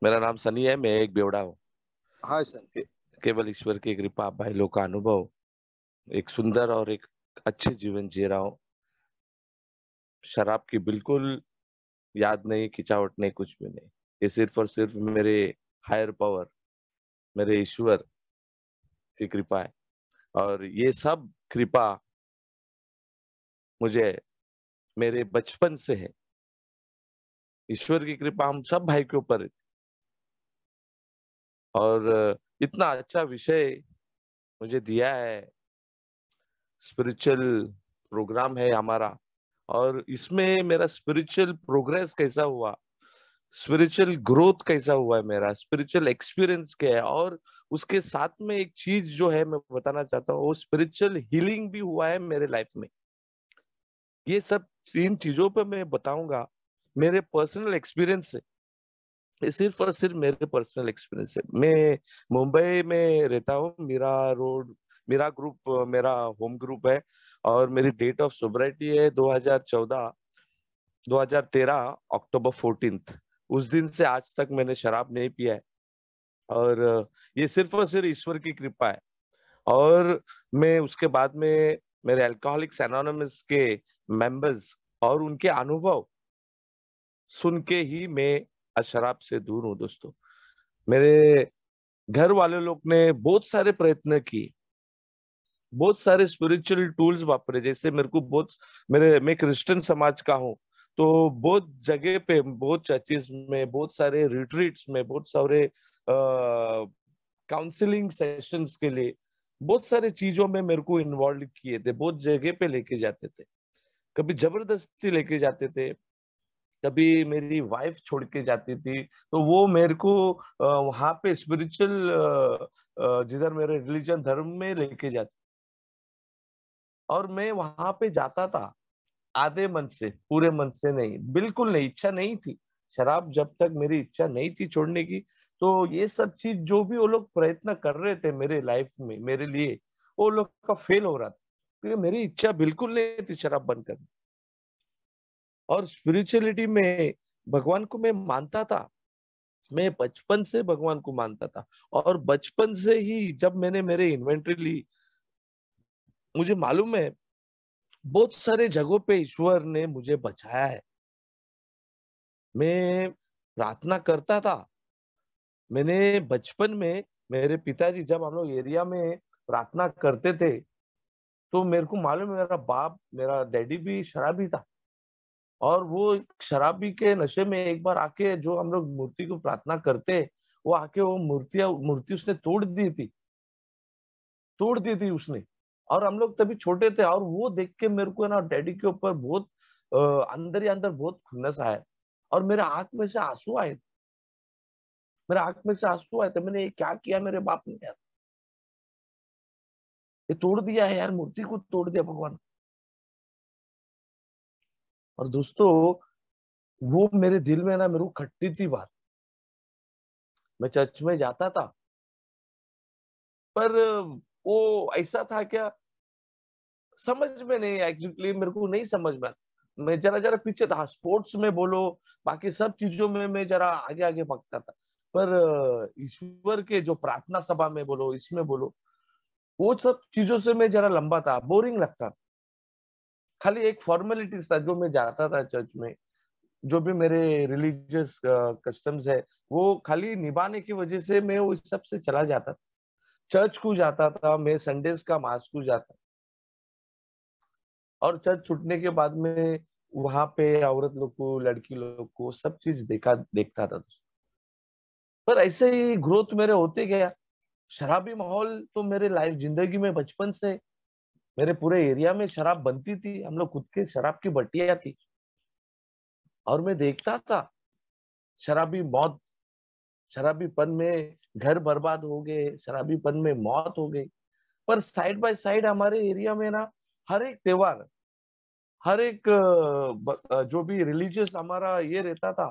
मेरा नाम सनी है, मैं एक बेवड़ा हूँ। हाँ सर। के, केवल ईश्वर की कृपा, आप भाई लोग का अनुभव, एक सुंदर और एक अच्छे जीवन जी रहा हूँ। शराब की बिल्कुल याद नहीं, खिंचावट नहीं, कुछ भी नहीं। ये सिर्फ और सिर्फ मेरे हायर पावर, मेरे ईश्वर की कृपा है। और ये सब कृपा मुझे मेरे बचपन से है। ईश्वर की कृपा हम सब भाई के ऊपर है। और इतना अच्छा विषय मुझे दिया है। स्पिरिचुअल प्रोग्राम है हमारा, और इसमें मेरा स्पिरिचुअल प्रोग्रेस कैसा हुआ, स्पिरिचुअल ग्रोथ कैसा हुआ है, मेरा स्पिरिचुअल एक्सपीरियंस क्या है, और उसके साथ में एक चीज जो है मैं बताना चाहता हूँ, वो स्पिरिचुअल हीलिंग भी हुआ है मेरे लाइफ में। ये सब तीन चीजों पे मैं बताऊंगा, मेरे पर्सनल एक्सपीरियंस से। ये सिर्फ और सिर्फ मेरे पर्सनल एक्सपीरियंस है। मैं मुंबई में रहता हूँ, मीरा रोड। मीरा ग्रुप मेरा होम ग्रुप है। और मेरी डेट ऑफ सोबरिटी है 2013 अक्टूबर 14। उस दिन से आज तक मैंने शराब नहीं पिया है। और ये सिर्फ और सिर्फ ईश्वर की कृपा है। और मैं उसके बाद में मेरे अल्कोहलिक्स एनोनिमस के मेंबर्स और उनके अनुभव सुन के ही मैं आज शराब से दूर हूँ दोस्तों। मेरे घर वाले लोग ने बहुत सारे प्रयत्न किए, बहुत सारे स्पिरिचुअल टूल्स वापरे। जैसे मेरे को बहुत, मैं क्रिश्चियन समाज का हूँ, तो बहुत जगह पे, बहुत चर्चिस में, बहुत सारे रिट्रीट्स में, बहुत सारे काउंसलिंग सेशंस के लिए, बहुत सारे चीजों में मेरे को इन्वॉल्व किए थे। बहुत जगह पे लेके जाते थे, कभी जबरदस्ती लेके जाते थे, कभी मेरी वाइफ छोड़ के जाती थी, तो वो मेरे को वहां पे स्पिरिचुअल, जिधर मेरे रिलीजन धर्म में लेके जाते। और मैं वहां पे जाता था आधे मन से, पूरे मन से नहीं, बिल्कुल नहीं, इच्छा नहीं थी। शराब जब तक मेरी इच्छा नहीं थी छोड़ने की, तो ये सब चीज जो भी वो लोग प्रयत्न कर रहे थे मेरे लाइफ में मेरे लिए, वो लोग का फेल हो रहा था, क्योंकि मेरी इच्छा बिल्कुल नहीं थी शराब बंद करनी। और स्पिरिचुअलिटी में भगवान को मैं मानता था। मैं बचपन से भगवान को मानता था। और बचपन से ही जब मैंने मेरे इन्वेंट्री ली, मुझे मालूम है बहुत सारे जगहों पे ईश्वर ने मुझे बचाया है। मैं प्रार्थना करता था। मैंने बचपन में, मेरे पिताजी जब हम लोग एरिया में प्रार्थना करते थे, तो मेरे को मालूम है मेरा बाप, मेरा डैडी भी शराबी था। और वो शराबी के नशे में एक बार आके, जो हम लोग मूर्ति को प्रार्थना करते, वो आके वो मूर्ति उसने तोड़ दी थी उसने। और हम लोग तभी छोटे थे, और वो देख के मेरे को है ना डैडी के ऊपर बहुत अंदर ही अंदर बहुत खुन्नस आया। और मेरे आंख में से आंसू आए, मेरे आंख में से आंसू आए थे। मैंने ये क्या किया मेरे बाप ने यार, ये तोड़ दिया है यार, मूर्ति को तोड़ दिया भगवान। और दोस्तों, वो मेरे दिल में ना, मेरे को खटती थी बात। मैं चर्च में जाता था, पर वो ऐसा था क्या, समझ में नहीं, एक्चुअली मेरे को नहीं समझ में आता। मैं जरा जरा पीछे था, स्पोर्ट्स में बोलो, बाकी सब चीजों में मैं जरा आगे आगे भागता था। पर ईश्वर के जो प्रार्थना सभा में बोलो, इसमें बोलो, वो सब चीजों से मैं जरा लंबा था, बोरिंग लगता था। खाली एक फॉर्मेलिटीज था, जो मैं जाता था चर्च में, जो भी मेरे रिलीजियस कस्टम्स है, वो खाली निभाने की वजह से मैं उस सब से चला जाता था। चर्च को जाता था मैं, संडेज का मास को जाता। और चर्च छूटने के बाद में वहां पे औरत लोग को, लड़की लोग को, सब चीज देखता था। पर ऐसे ही ग्रोथ मेरे होते गया। शराबी माहौल तो मेरे लाइफ जिंदगी में बचपन से, मेरे पूरे एरिया में शराब बनती थी, हम लोग खुद के शराब की भट्टियां थी। और मैं देखता था शराबी मौत, शराबीपन में घर बर्बाद हो गए, शराबीपन में मौत हो गई। पर साइड बाय साइड हमारे एरिया में ना, हर एक त्योहार, हर एक जो भी रिलीजियस हमारा ये रहता था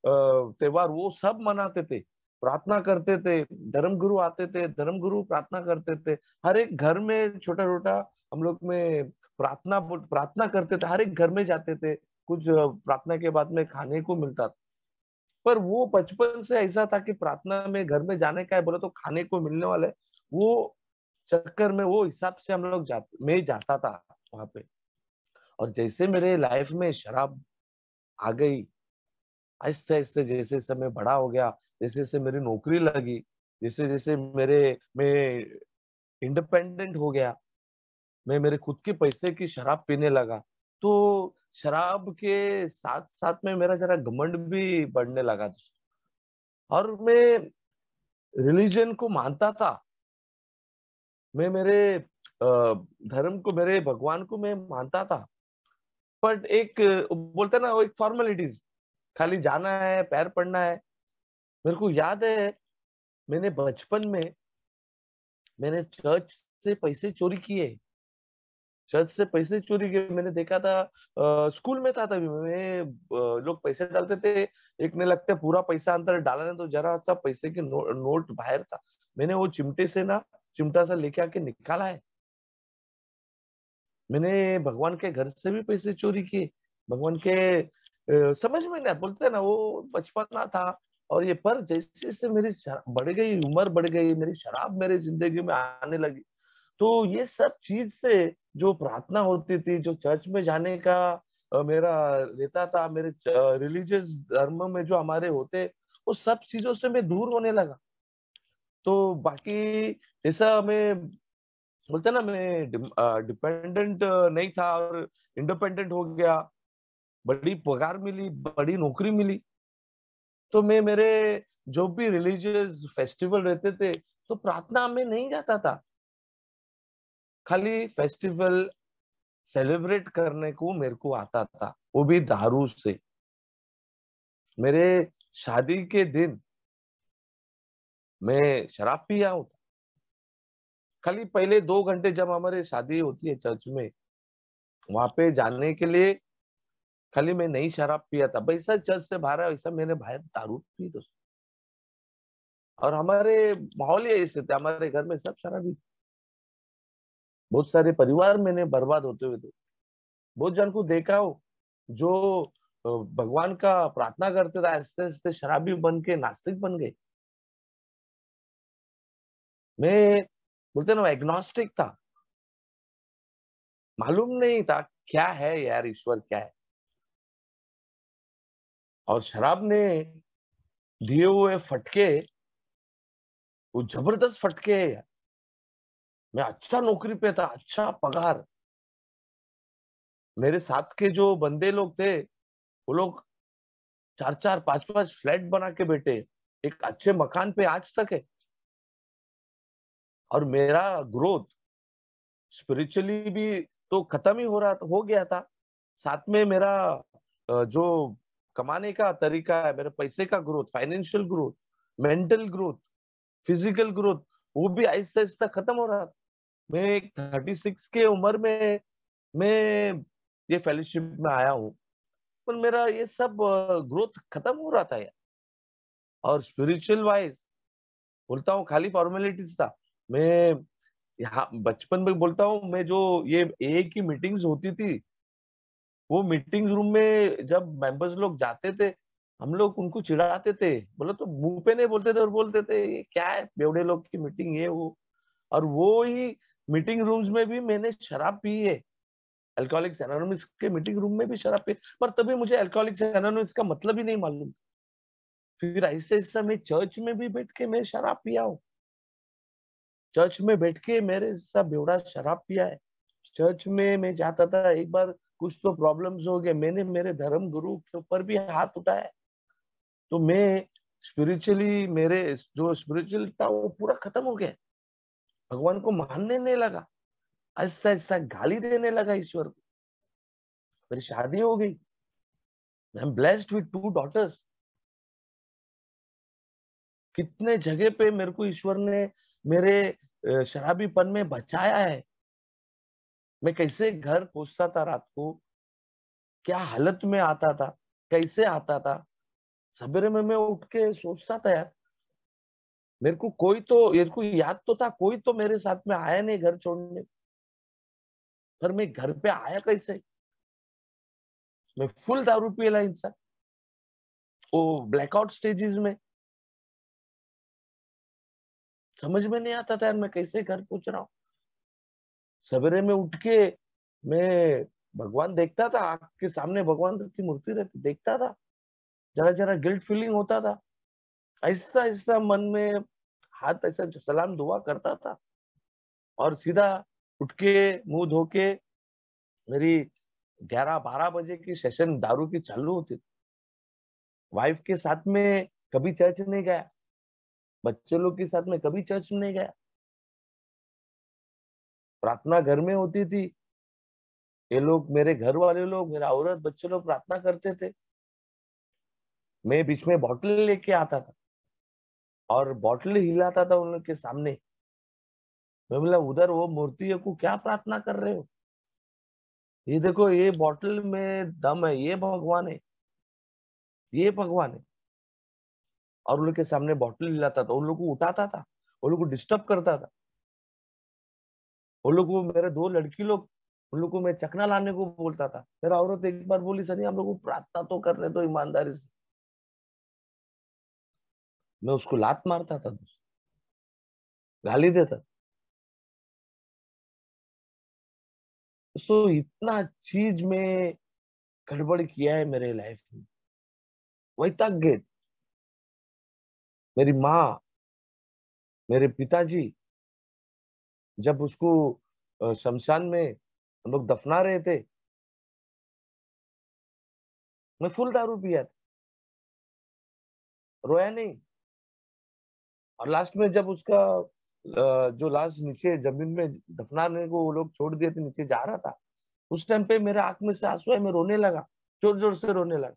त्योहार, वो सब मनाते थे, प्रार्थना करते थे। धर्मगुरु आते थे, धर्मगुरु प्रार्थना करते थे। हर एक घर में छोटा छोटा हम लोग में प्रार्थना करते थे, हर एक घर में जाते थे। कुछ प्रार्थना के बाद में खाने को मिलता था। पर वो बचपन से ऐसा था कि प्रार्थना में घर में जाने का है बोले तो खाने को मिलने वाला है, वो चक्कर में वो हिसाब से हम लोग मैं जाता था वहां पे। और जैसे मेरे लाइफ में शराब आ गई, आहिस्ते आहिस्ते जैसे जैसे मैं बड़ा हो गया, जैसे जैसे मेरी नौकरी लगी, जैसे जैसे मैं इंडिपेंडेंट हो गया, मैं मेरे खुद के पैसे की शराब पीने लगा, तो शराब के साथ साथ में मेरा जरा घमंड भी बढ़ने लगा था। और मैं रिलीजन को मानता था, मैं मेरे धर्म को, मेरे भगवान को मैं मानता था, बट एक बोलते हैं ना, वो एक फॉर्मेलिटीज, खाली जाना है, पैर पड़ना है। मेरे को याद है, मैंने बचपन में मैंने चर्च से पैसे चोरी किए, चर्च से पैसे चोरी किए। मैंने देखा था, स्कूल में था तभी मैं, लोग पैसे डालते थे, एक ने लगता है पूरा पैसा अंदर डालने, तो जरा सा पैसे के नोट बाहर था, मैंने वो चिमटे से ना, चिमटा सा लेके आके निकाला है। मैंने भगवान के घर से भी पैसे चोरी किए, भगवान के समझ में नहीं, बोलते हैं ना, वो बचपना था। और ये पर जैसे जैसे मेरी बढ़ गई, उम्र बढ़ गई, मेरी शराब मेरी जिंदगी में आने लगी, तो ये सब चीज से, जो प्रार्थना होती थी, जो चर्च में जाने का मेरा रहता था, मेरे रिलीजियस धर्म में जो हमारे होते, वो सब चीजों से मैं दूर होने लगा। तो बाकी जैसा मैं बोलते ना, मैं डिपेंडेंट नहीं था और इंडिपेंडेंट हो गया, बड़ी पगार मिली, बड़ी नौकरी मिली, तो मैं मेरे जो भी रिलीजियस फेस्टिवल रहते थे, तो प्रार्थना में नहीं जाता था, खाली फेस्टिवल सेलिब्रेट करने को मेरे को आता था, वो भी दारू से। मेरे शादी के दिन मैं शराब पिया हूँ, खाली पहले 2 घंटे जब हमारे शादी होती है चर्च में, वहां पे जाने के लिए खाली मैं नहीं शराब पिया था, वैसा चर्च से बाहर आया वैसा मैंने बाहर दारू पी दो। और हमारे माहौल ही ऐसे थे, हमारे घर में सब शराबी, बहुत सारे परिवार मैंने बर्बाद होते हुए थे। बहुत जन को देखा हो, जो भगवान का प्रार्थना करते थे, आस्ते आस्ते शराबी बन के नास्तिक बन गए। मैं बोलते ना, एग्नोस्टिक था, मालूम नहीं था क्या है यार, ईश्वर क्या है। और शराब ने दिए हुए फटके, वो जबरदस्त फटके है यार। मैं अच्छा नौकरी पे था, अच्छा पगार, मेरे साथ के जो बंदे लोग थे, वो लोग 4-4 5-5 फ्लैट बना के बैठे, एक अच्छे मकान पे आज तक है। और मेरा ग्रोथ स्पिरिचुअली भी तो खत्म ही हो गया था, साथ में मेरा जो कमाने का तरीका है, मेरे पैसे का growth, financial growth, mental growth, physical growth, वो भी आहिस्ता आहिस्ता खत्म हो रहा था। मैं एक 36 के उम्र में मैं ये फेलोशिप में आया हूँ, पर मेरा ये सब ग्रोथ खत्म हो रहा था यार। और स्पिरिचुअल वाइज बोलता हूँ, खाली फॉर्मेलिटीज था। मैं यहाँ बचपन में बोलता हूँ, मैं जो ये एक ही मीटिंग्स होती थी, वो मीटिंग रूम में जब मेंबर्स लोग जाते थे, हम लोग उनको चिढ़ाते थे, बोले तो मुंह पे नहीं बोलते थे, और बोलते थे ये क्या है, बेवड़े लोग की मीटिंग, ये वो। और वो ही मीटिंग रूम्स में भी मैंने शराब पी है, अल्कोहलिक्स एनोनिमस के मीटिंग रूम में भी शराब पी, पर तभी मुझे अल्कोहलिक्स एनोनिमस का मतलब ही नहीं मालूम। फिर ऐसे ऐसा मैं चर्च में भी बैठ के मैं शराब पिया हूँ, चर्च में बैठ के मेरे साथ बेवड़ा शराब पिया है। चर्च में मैं जाता था, एक बार कुछ तो प्रॉब्लम्स हो गए, मैंने मेरे धर्म गुरु के ऊपर भी हाथ उठाया, तो मैं स्पिरिचुअली, मेरे जो स्पिरिचुअल था वो पूरा खत्म हो गया, भगवान को मानने नहीं लगा, ऐसा ऐसा गाली देने लगा ईश्वर को। मेरी शादी हो गई, I am blessed with 2 daughters. कितने जगह पे मेरे को ईश्वर ने मेरे शराबीपन में बचाया है। मैं कैसे घर पहुंचता था रात को, क्या हालत में आता था, कैसे आता था, सवेरे में मैं उठ के सोचता था यार, मेरे को याद तो था, कोई तो मेरे साथ में आया नहीं घर छोड़ने, पर मैं घर पे आया कैसे। मैं फुल दारू पियला इंसान, वो ब्लैकआउट स्टेजेस में समझ में नहीं आता था यार मैं कैसे घर पहुंच रहा हूँ। सवेरे में उठ के मैं भगवान देखता था, आंख के सामने भगवान की मूर्ति रहती, देखता था, जरा जरा गिल्ट फीलिंग होता था। ऐसा ऐसा मन में हाथ ऐसा सलाम दुआ करता था, और सीधा उठ के मुंह धो के मेरी 11-12 बजे की सेशन दारू की चालू होती थी। वाइफ के साथ में कभी चर्च नहीं गया, बच्चे लोग के साथ में कभी चर्च नहीं गया, प्रार्थना घर में होती थी। ये लोग, मेरे घर वाले लोग, मेरा औरत, बच्चे लोग प्रार्थना करते थे, मैं बीच में बॉटल लेके आता था और बॉटल हिलाता था उन लोग के सामने। मैं बोला उधर वो मूर्ति को क्या प्रार्थना कर रहे हो, ये देखो ये बॉटल में दम है, ये भगवान है, ये भगवान है। और उन लोग के सामने बॉटल हिलाता था, उन लोग को उठाता था, उन लोग को डिस्टर्ब करता था। उन लोग को, मेरे 2 लड़की लोग, उन लोग को मैं चकना लाने को बोलता था। मेरा औरत एक बार बोली, सनी हम लोग को प्रार्थना तो करने दो ईमानदारी से। मैं उसको लात मारता था, गाली देता। सो इतना चीज में गड़बड़ किया है मेरे लाइफ में, वही तक गए। मेरी माँ, मेरे पिताजी, जब उसको शमशान में हम लोग दफना रहे थे, मैं फुल दारू पिया था, रोया नहीं। और लास्ट में जब उसका जो लाश नीचे जमीन में दफनाने को वो लोग छोड़ दिए थे, नीचे जा रहा था, उस टाइम पे मेरे आंख में से आंसू आए, मैं रोने लगा, जोर जोर से रोने लगा।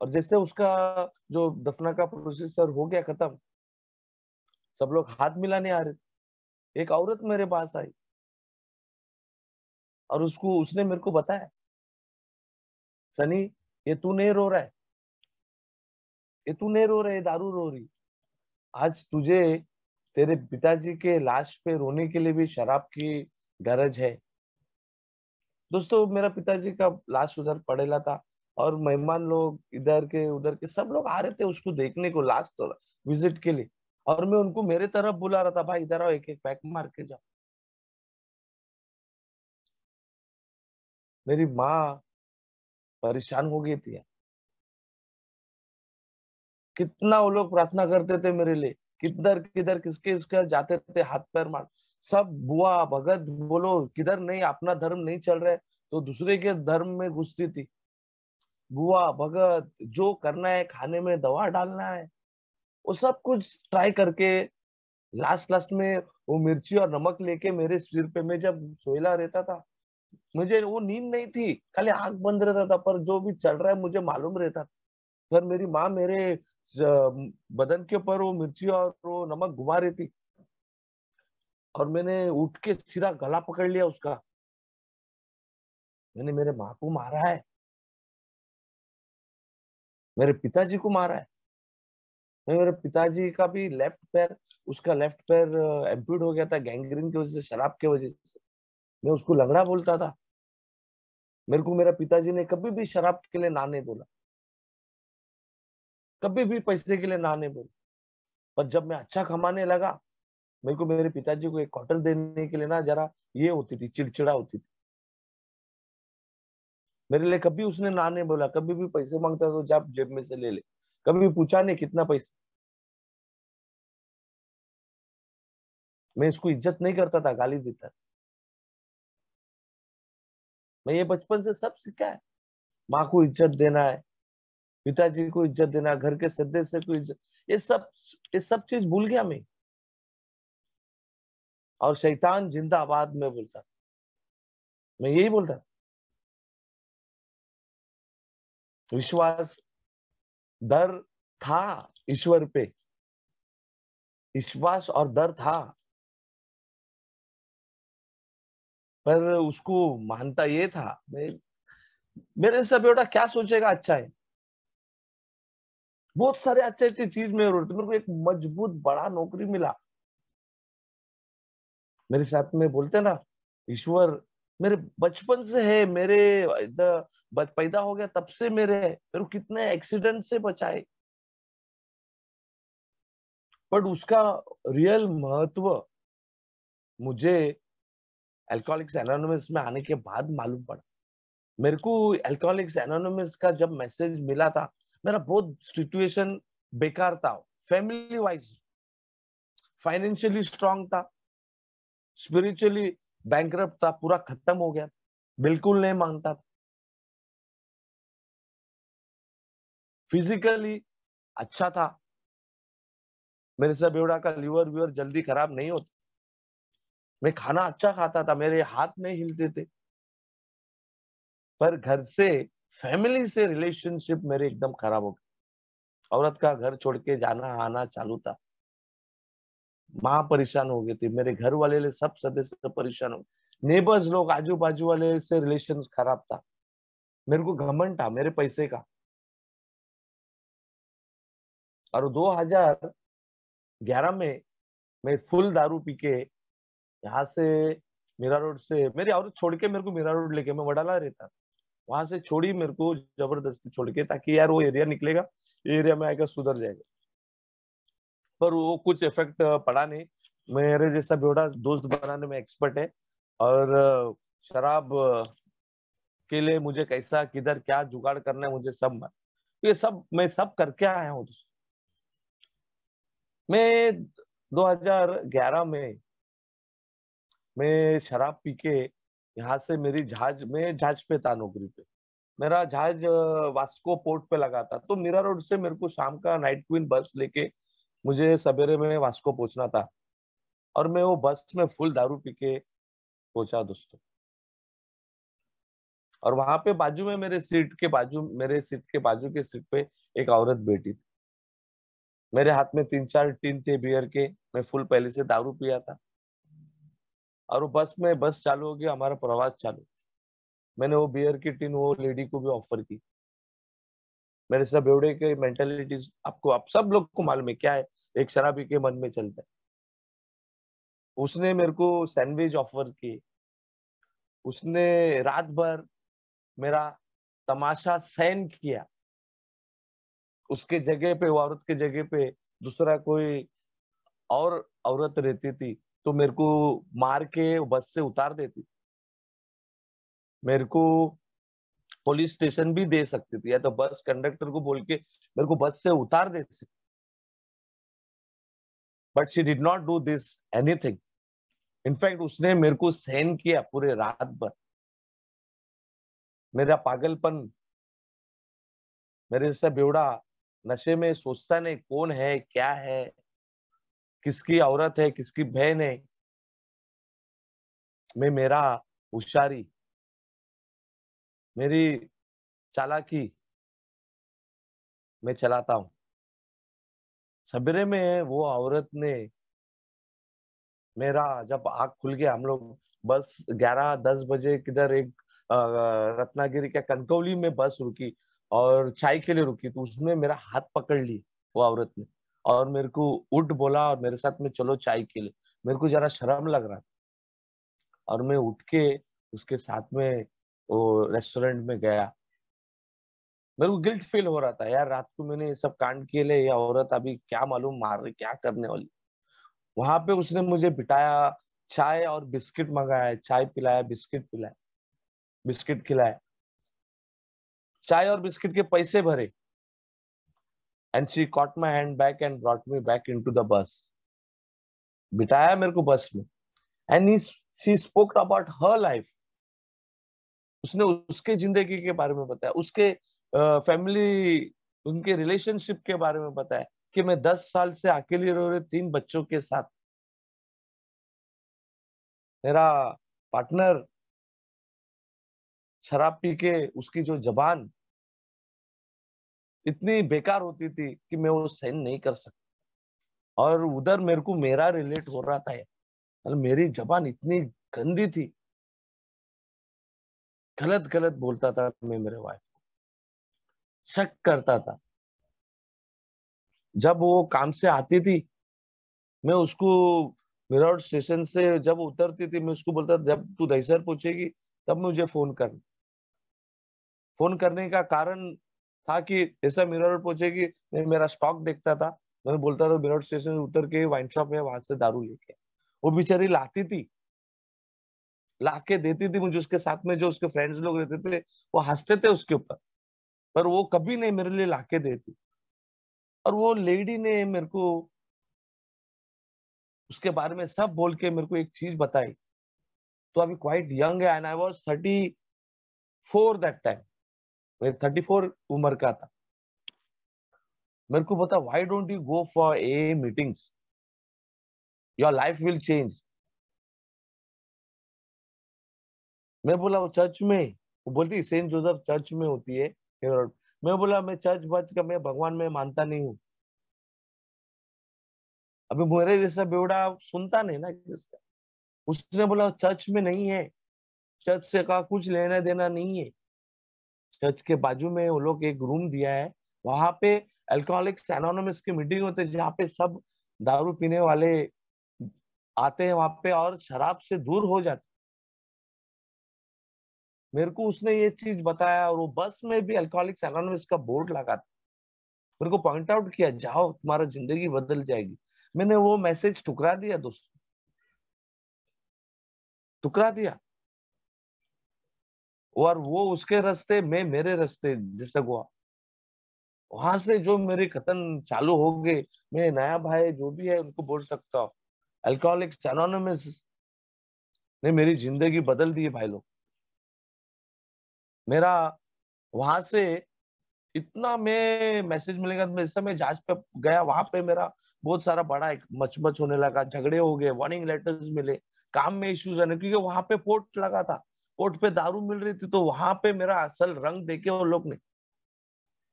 और जैसे उसका जो दफना का प्रोसीजर हो गया खत्म, सब लोग हाथ मिलाने आ रहे थे, एक औरत मेरे पास आई और उसको, उसने मेरे को बताया, सनी ये तू नहीं रो रहा है, ये तू नहीं रो रहा है, ये दारू रो रही। आज तुझे तेरे पिताजी के लाश पे रोने के लिए भी शराब की गरज है। दोस्तों, मेरा पिताजी का लाश उधर पड़ेला था, और मेहमान लोग इधर के उधर के सब लोग आ रहे थे उसको देखने को, लास्ट विजिट के लिए। और मैं उनको मेरे तरफ बुला रहा था, भाई इधर आओ, एक एक पैक मार के जाओ। मेरी माँ परेशान हो गई थी। कितना वो लोग प्रार्थना करते थे मेरे लिए, किधर किधर किसके इसके जाते थे, हाथ पैर मार। सब बुआ भगत बोलो किधर नहीं, अपना धर्म नहीं चल रहा है तो दूसरे के धर्म में घुसती थी। बुआ भगत जो करना है, खाने में दवा डालना है, वो सब कुछ ट्राई करके लास्ट लास्ट में वो मिर्ची और नमक लेके मेरे सिर पे, मैं जब सोयला रहता था, मुझे वो नींद नहीं थी, खाली आंख बंद रहता था, पर जो भी चल रहा है मुझे मालूम रहता था। फिर मेरी माँ मेरे बदन के ऊपर वो मिर्ची और वो नमक घुमा रही थी, और मैंने उठ के सीधा गला पकड़ लिया उसका। मैंने मेरे माँ को मारा है, मेरे पिताजी को मारा है। मैं, मेरे पिताजी का भी लेफ्ट पैर, उसका लेफ्ट पैर एम्प्यूट हो गया था गैंग्रीन की वजह से, शराब की वजह से। मैं उसको लंगड़ा बोलता था। मेरे को मेरा पिताजी ने कभी भी शराब के लिए ना नहीं बोला, कभी भी पैसे के लिए ना नहीं बोला। पर जब मैं अच्छा कमाने लगा, मेरे को मेरे पिताजी को एक क्वार्टर देने के लिए ना जरा ये होती थी, चिड़चिड़ा होती थी। मेरे लिए कभी उसने ना नहीं बोला, कभी भी पैसे मांगता तो जब जेब में से ले ले, कभी पूछा नहीं कितना पैसा। मैं इसको इज्जत नहीं करता था, गाली देता था। मैं ये बचपन से सब सीखा है, माँ को इज्जत देना है, पिताजी को इज्जत देना, घर के सदस्य को इज्जत, ये सब, ये सब चीज भूल गया मैं। और शैतान जिंदाबाद में बोलता, मैं यही बोलता। विश्वास, डर था ईश्वर पे, विश्वास और डर था, पर उसको मानता ये था, मेरे से बेटा क्या सोचेगा, अच्छा है। बहुत सारे अच्छे अच्छे चीज में जरूरत, मेरे को एक मजबूत बड़ा नौकरी मिला। मेरे साथ में बोलते ना, ईश्वर मेरे बचपन से है, पैदा हो गया तब से मेरे है, मेरे को कितने एक्सीडेंट से बचाए, बट उसका रियल महत्व मुझे अल्कोहलिक्स एनोनिमस में आने के बाद मालूम पड़ा। मेरे को अल्कोहलिक्स एनोनिमस का जब मैसेज मिला था, मेरा बहुत सिचुएशन बेकार था, फैमिली वाइज, फाइनेंशियली स्ट्रांग था, स्पिरिचुअली बैंकरप्ट था, पूरा खत्म हो गया, बिल्कुल नहीं मांगता था, फिजिकली अच्छा था, मेरे से बेवड़ा का लिवर विवर जल्दी खराब नहीं होता, मैं खाना अच्छा खाता था, मेरे हाथ नहीं हिलते थे, पर घर से, फैमिली से रिलेशनशिप मेरे एकदम खराब हो गए। औरत का घर छोड़ के जाना आना चालू था, माँ परेशान हो गई थी, मेरे घर वाले सब सदस्य परेशान हो गए, नेबर्स लोग आजू बाजू वाले से रिलेशन खराब था, मेरे को घमंड था मेरे पैसे का। और 2011 में मैं फुल दारू पी के यहाँ से, मीरा रोड से मेरी औरत छोड़ के मेरे को मीरा रोड लेके, मैं वडाला रहता था, वहां से छोड़ी मेरे को जबरदस्ती छोड़ के, ताकि यार वो एरिया निकलेगा, एरिया में आएगा सुधर जाएगा, पर वो कुछ इफेक्ट पड़ा नहीं। मेरे जैसा बेवड़ा दोस्त बनाने में एक्सपर्ट है, और शराब के लिए मुझे कैसा किधर क्या जुगाड़ करना है मुझे ये सब मैं सब करके आया हूँ। मैं 2011 में मैं शराब पी के यहाँ से, मैं जहाज पे था नौकरी पे, मेरा जहाज वास्को पोर्ट पे लगा था, तो मीरा रोड से मेरे को शाम का नाइट क्वीन बस लेके मुझे सवेरे में वास्को पहुंचना था, और मैं वो बस में फुल दारू पी के पहुंचा दोस्तों। और वहां पे बाजू में मेरे सीट के बाजू के सीट पे एक औरत बैठी थी, मेरे हाथ में 3-4 टीन थे बियर के, मैं फुल पहले से दारू पिया था, और वो बस चालू हो गया, हमारा प्रवास चालू। मैंने वो बियर की टीन वो लेडी को भी ऑफर की। मेरे सब बेवड़े के मेंटेलिटीज आपको, आप सब लोग को मालूम है क्या है, एक शराबी के मन में चलता है। उसने मेरे को सैंडविच ऑफर की, उसने रात भर मेरा तमाशा सहन किया, उसके जगह पे, वो औरत के जगह पे दूसरा कोई और औरत रहती थी तो मेरे को मार के बस से उतार देती, मेरे को पुलिस स्टेशन भी दे सकती थी, या तो बस कंडक्टर को बोल के मेरे को बस से उतार देती, but she did not do this anything. In fact उसने मेरे को सहन किया पूरे रात भर, मेरा पागलपन, मेरे जैसा बेवड़ा नशे में सोचता नहीं कौन है क्या है, किसकी औरत है किसकी बहन है, मैं मेरा होशियारी, मेरी चालाकी मैं चलाता हूँ। सवेरे में वो औरत ने मेरा, जब आग खुल गया, हम लोग बस 11-10 बजे किधर एक रत्नागिरी के कनकौली में बस रुकी और चाय के लिए रुकी, तो उसने मेरा हाथ पकड़ ली वो औरत ने, और मेरे को उठ बोला और मेरे साथ में चलो चाय के लिए। मेरे को जरा शर्म लग रहा था, और मैं उठ के उसके साथ में वो रेस्टोरेंट में गया। मेरे को गिल्ट फील हो रहा था, यार रात को मैंने ये सब कांड किए ले, ये औरत अभी क्या मालूम मार रही क्या करने वाली। वहां पे उसने मुझे बिठाया, चाय और बिस्किट मंगाया, चाय पिलाया, बिस्किट खिलाया, चाय और बिस्किट के पैसे भरे, and she caught my hand back and brought me back into the bus, बिठाया मेरे को बस में, and she spoke about her life. उसने उसके जिंदगी के बारे में बताया, उसके फैमिली, उनके रिलेशनशिप के बारे में बताया, कि मैं 10 साल से अकेली रह रही 3 बच्चों के साथ, मेरा पार्टनर शराब पी के, उसकी जो जबान इतनी बेकार होती थी कि मैं वो सहन नहीं कर सकता, और उधर मेरे को मेरा रिलेट हो रहा था, मतलब मेरी जबान इतनी गंदी थी, गलत गलत बोलता था मैं मेरे वाइफ को, शक करता था। जब वो काम से आती थी, मैं उसको मिरौट स्टेशन से जब उतरती थी, मैं उसको बोलता था जब तू दहीसर पहुंचेगी तब मुझे फोन करने का कारण था कि ऐसा मिरर रोड पहुंचे कि मैं मेरा स्टॉक देखता था, मैं बोलता था मिरर स्टेशन से उतर के वाइन शॉप है वहां से दारू लेके। वो बेचारी लाती थी, लाके देती थी मुझे, उसके साथ में जो उसके फ्रेंड्स लोग रहते थे वो हंसते थे उसके ऊपर, पर वो कभी नहीं मेरे लिए लाके देती। और वो लेडी ने मेरे को उसके बारे में सब बोल के मेरे को एक चीज बताई। तो अभी क्वाइट यंग है and I was 34 that time, मैं 34 उम्र का था। मेरे को बता, why don't you go for a meetings, your life will change. मैं बोला वो चर्च में, वो बोलती सेंट जोसेफ चर्च में होती है। मैं बोला मैं चर्च बच का, मैं भगवान में मानता नहीं हूँ। अभी मेरे जैसा बेवड़ा सुनता नहीं ना किसका। उसने बोला चर्च में नहीं है, चर्च से का कुछ लेना देना नहीं है। चर्च के बाजू में वो लोग एक रूम दिया है, वहां पे अल्कोहलिक्स एनोनिमस की मीटिंग होते हैं, जहाँ पे सब दारू पीने वाले आते हैं वहां पे और शराब से दूर हो जाते। मेरे को उसने ये चीज बताया, और वो बस में भी अल्कोहलिक्स एनोनिमस का बोर्ड लगा था। मेरे को पॉइंट आउट किया, जाओ तुम्हारा जिंदगी बदल जाएगी। मैंने वो मैसेज ठुकरा दिया दोस्तों, ठुकरा दिया। और वो उसके रास्ते, मैं मेरे रास्ते जैसे हुआ। वहां से जो मेरे कथन चालू हो गए, मैं नया भाई जो भी है उनको बोल सकता हूँ, अल्कोहलिक्स एनोनिमस ने मेरी जिंदगी बदल दी है भाई लोग। मेरा वहां से इतना मैं मैसेज मिलेगा, मैं इस समय जांच पे गया, वहां पे मेरा बहुत सारा बड़ा एक मचमच होने लगा, झगड़े हो गए, वार्निंग लेटर्स मिले, काम में इश्यूज आने, क्योंकि वहां पे पोर्ट लगा था, पोर्ट पे दारू मिल रही थी। तो वहां पे मेरा असल रंग देखे वो लोग ने,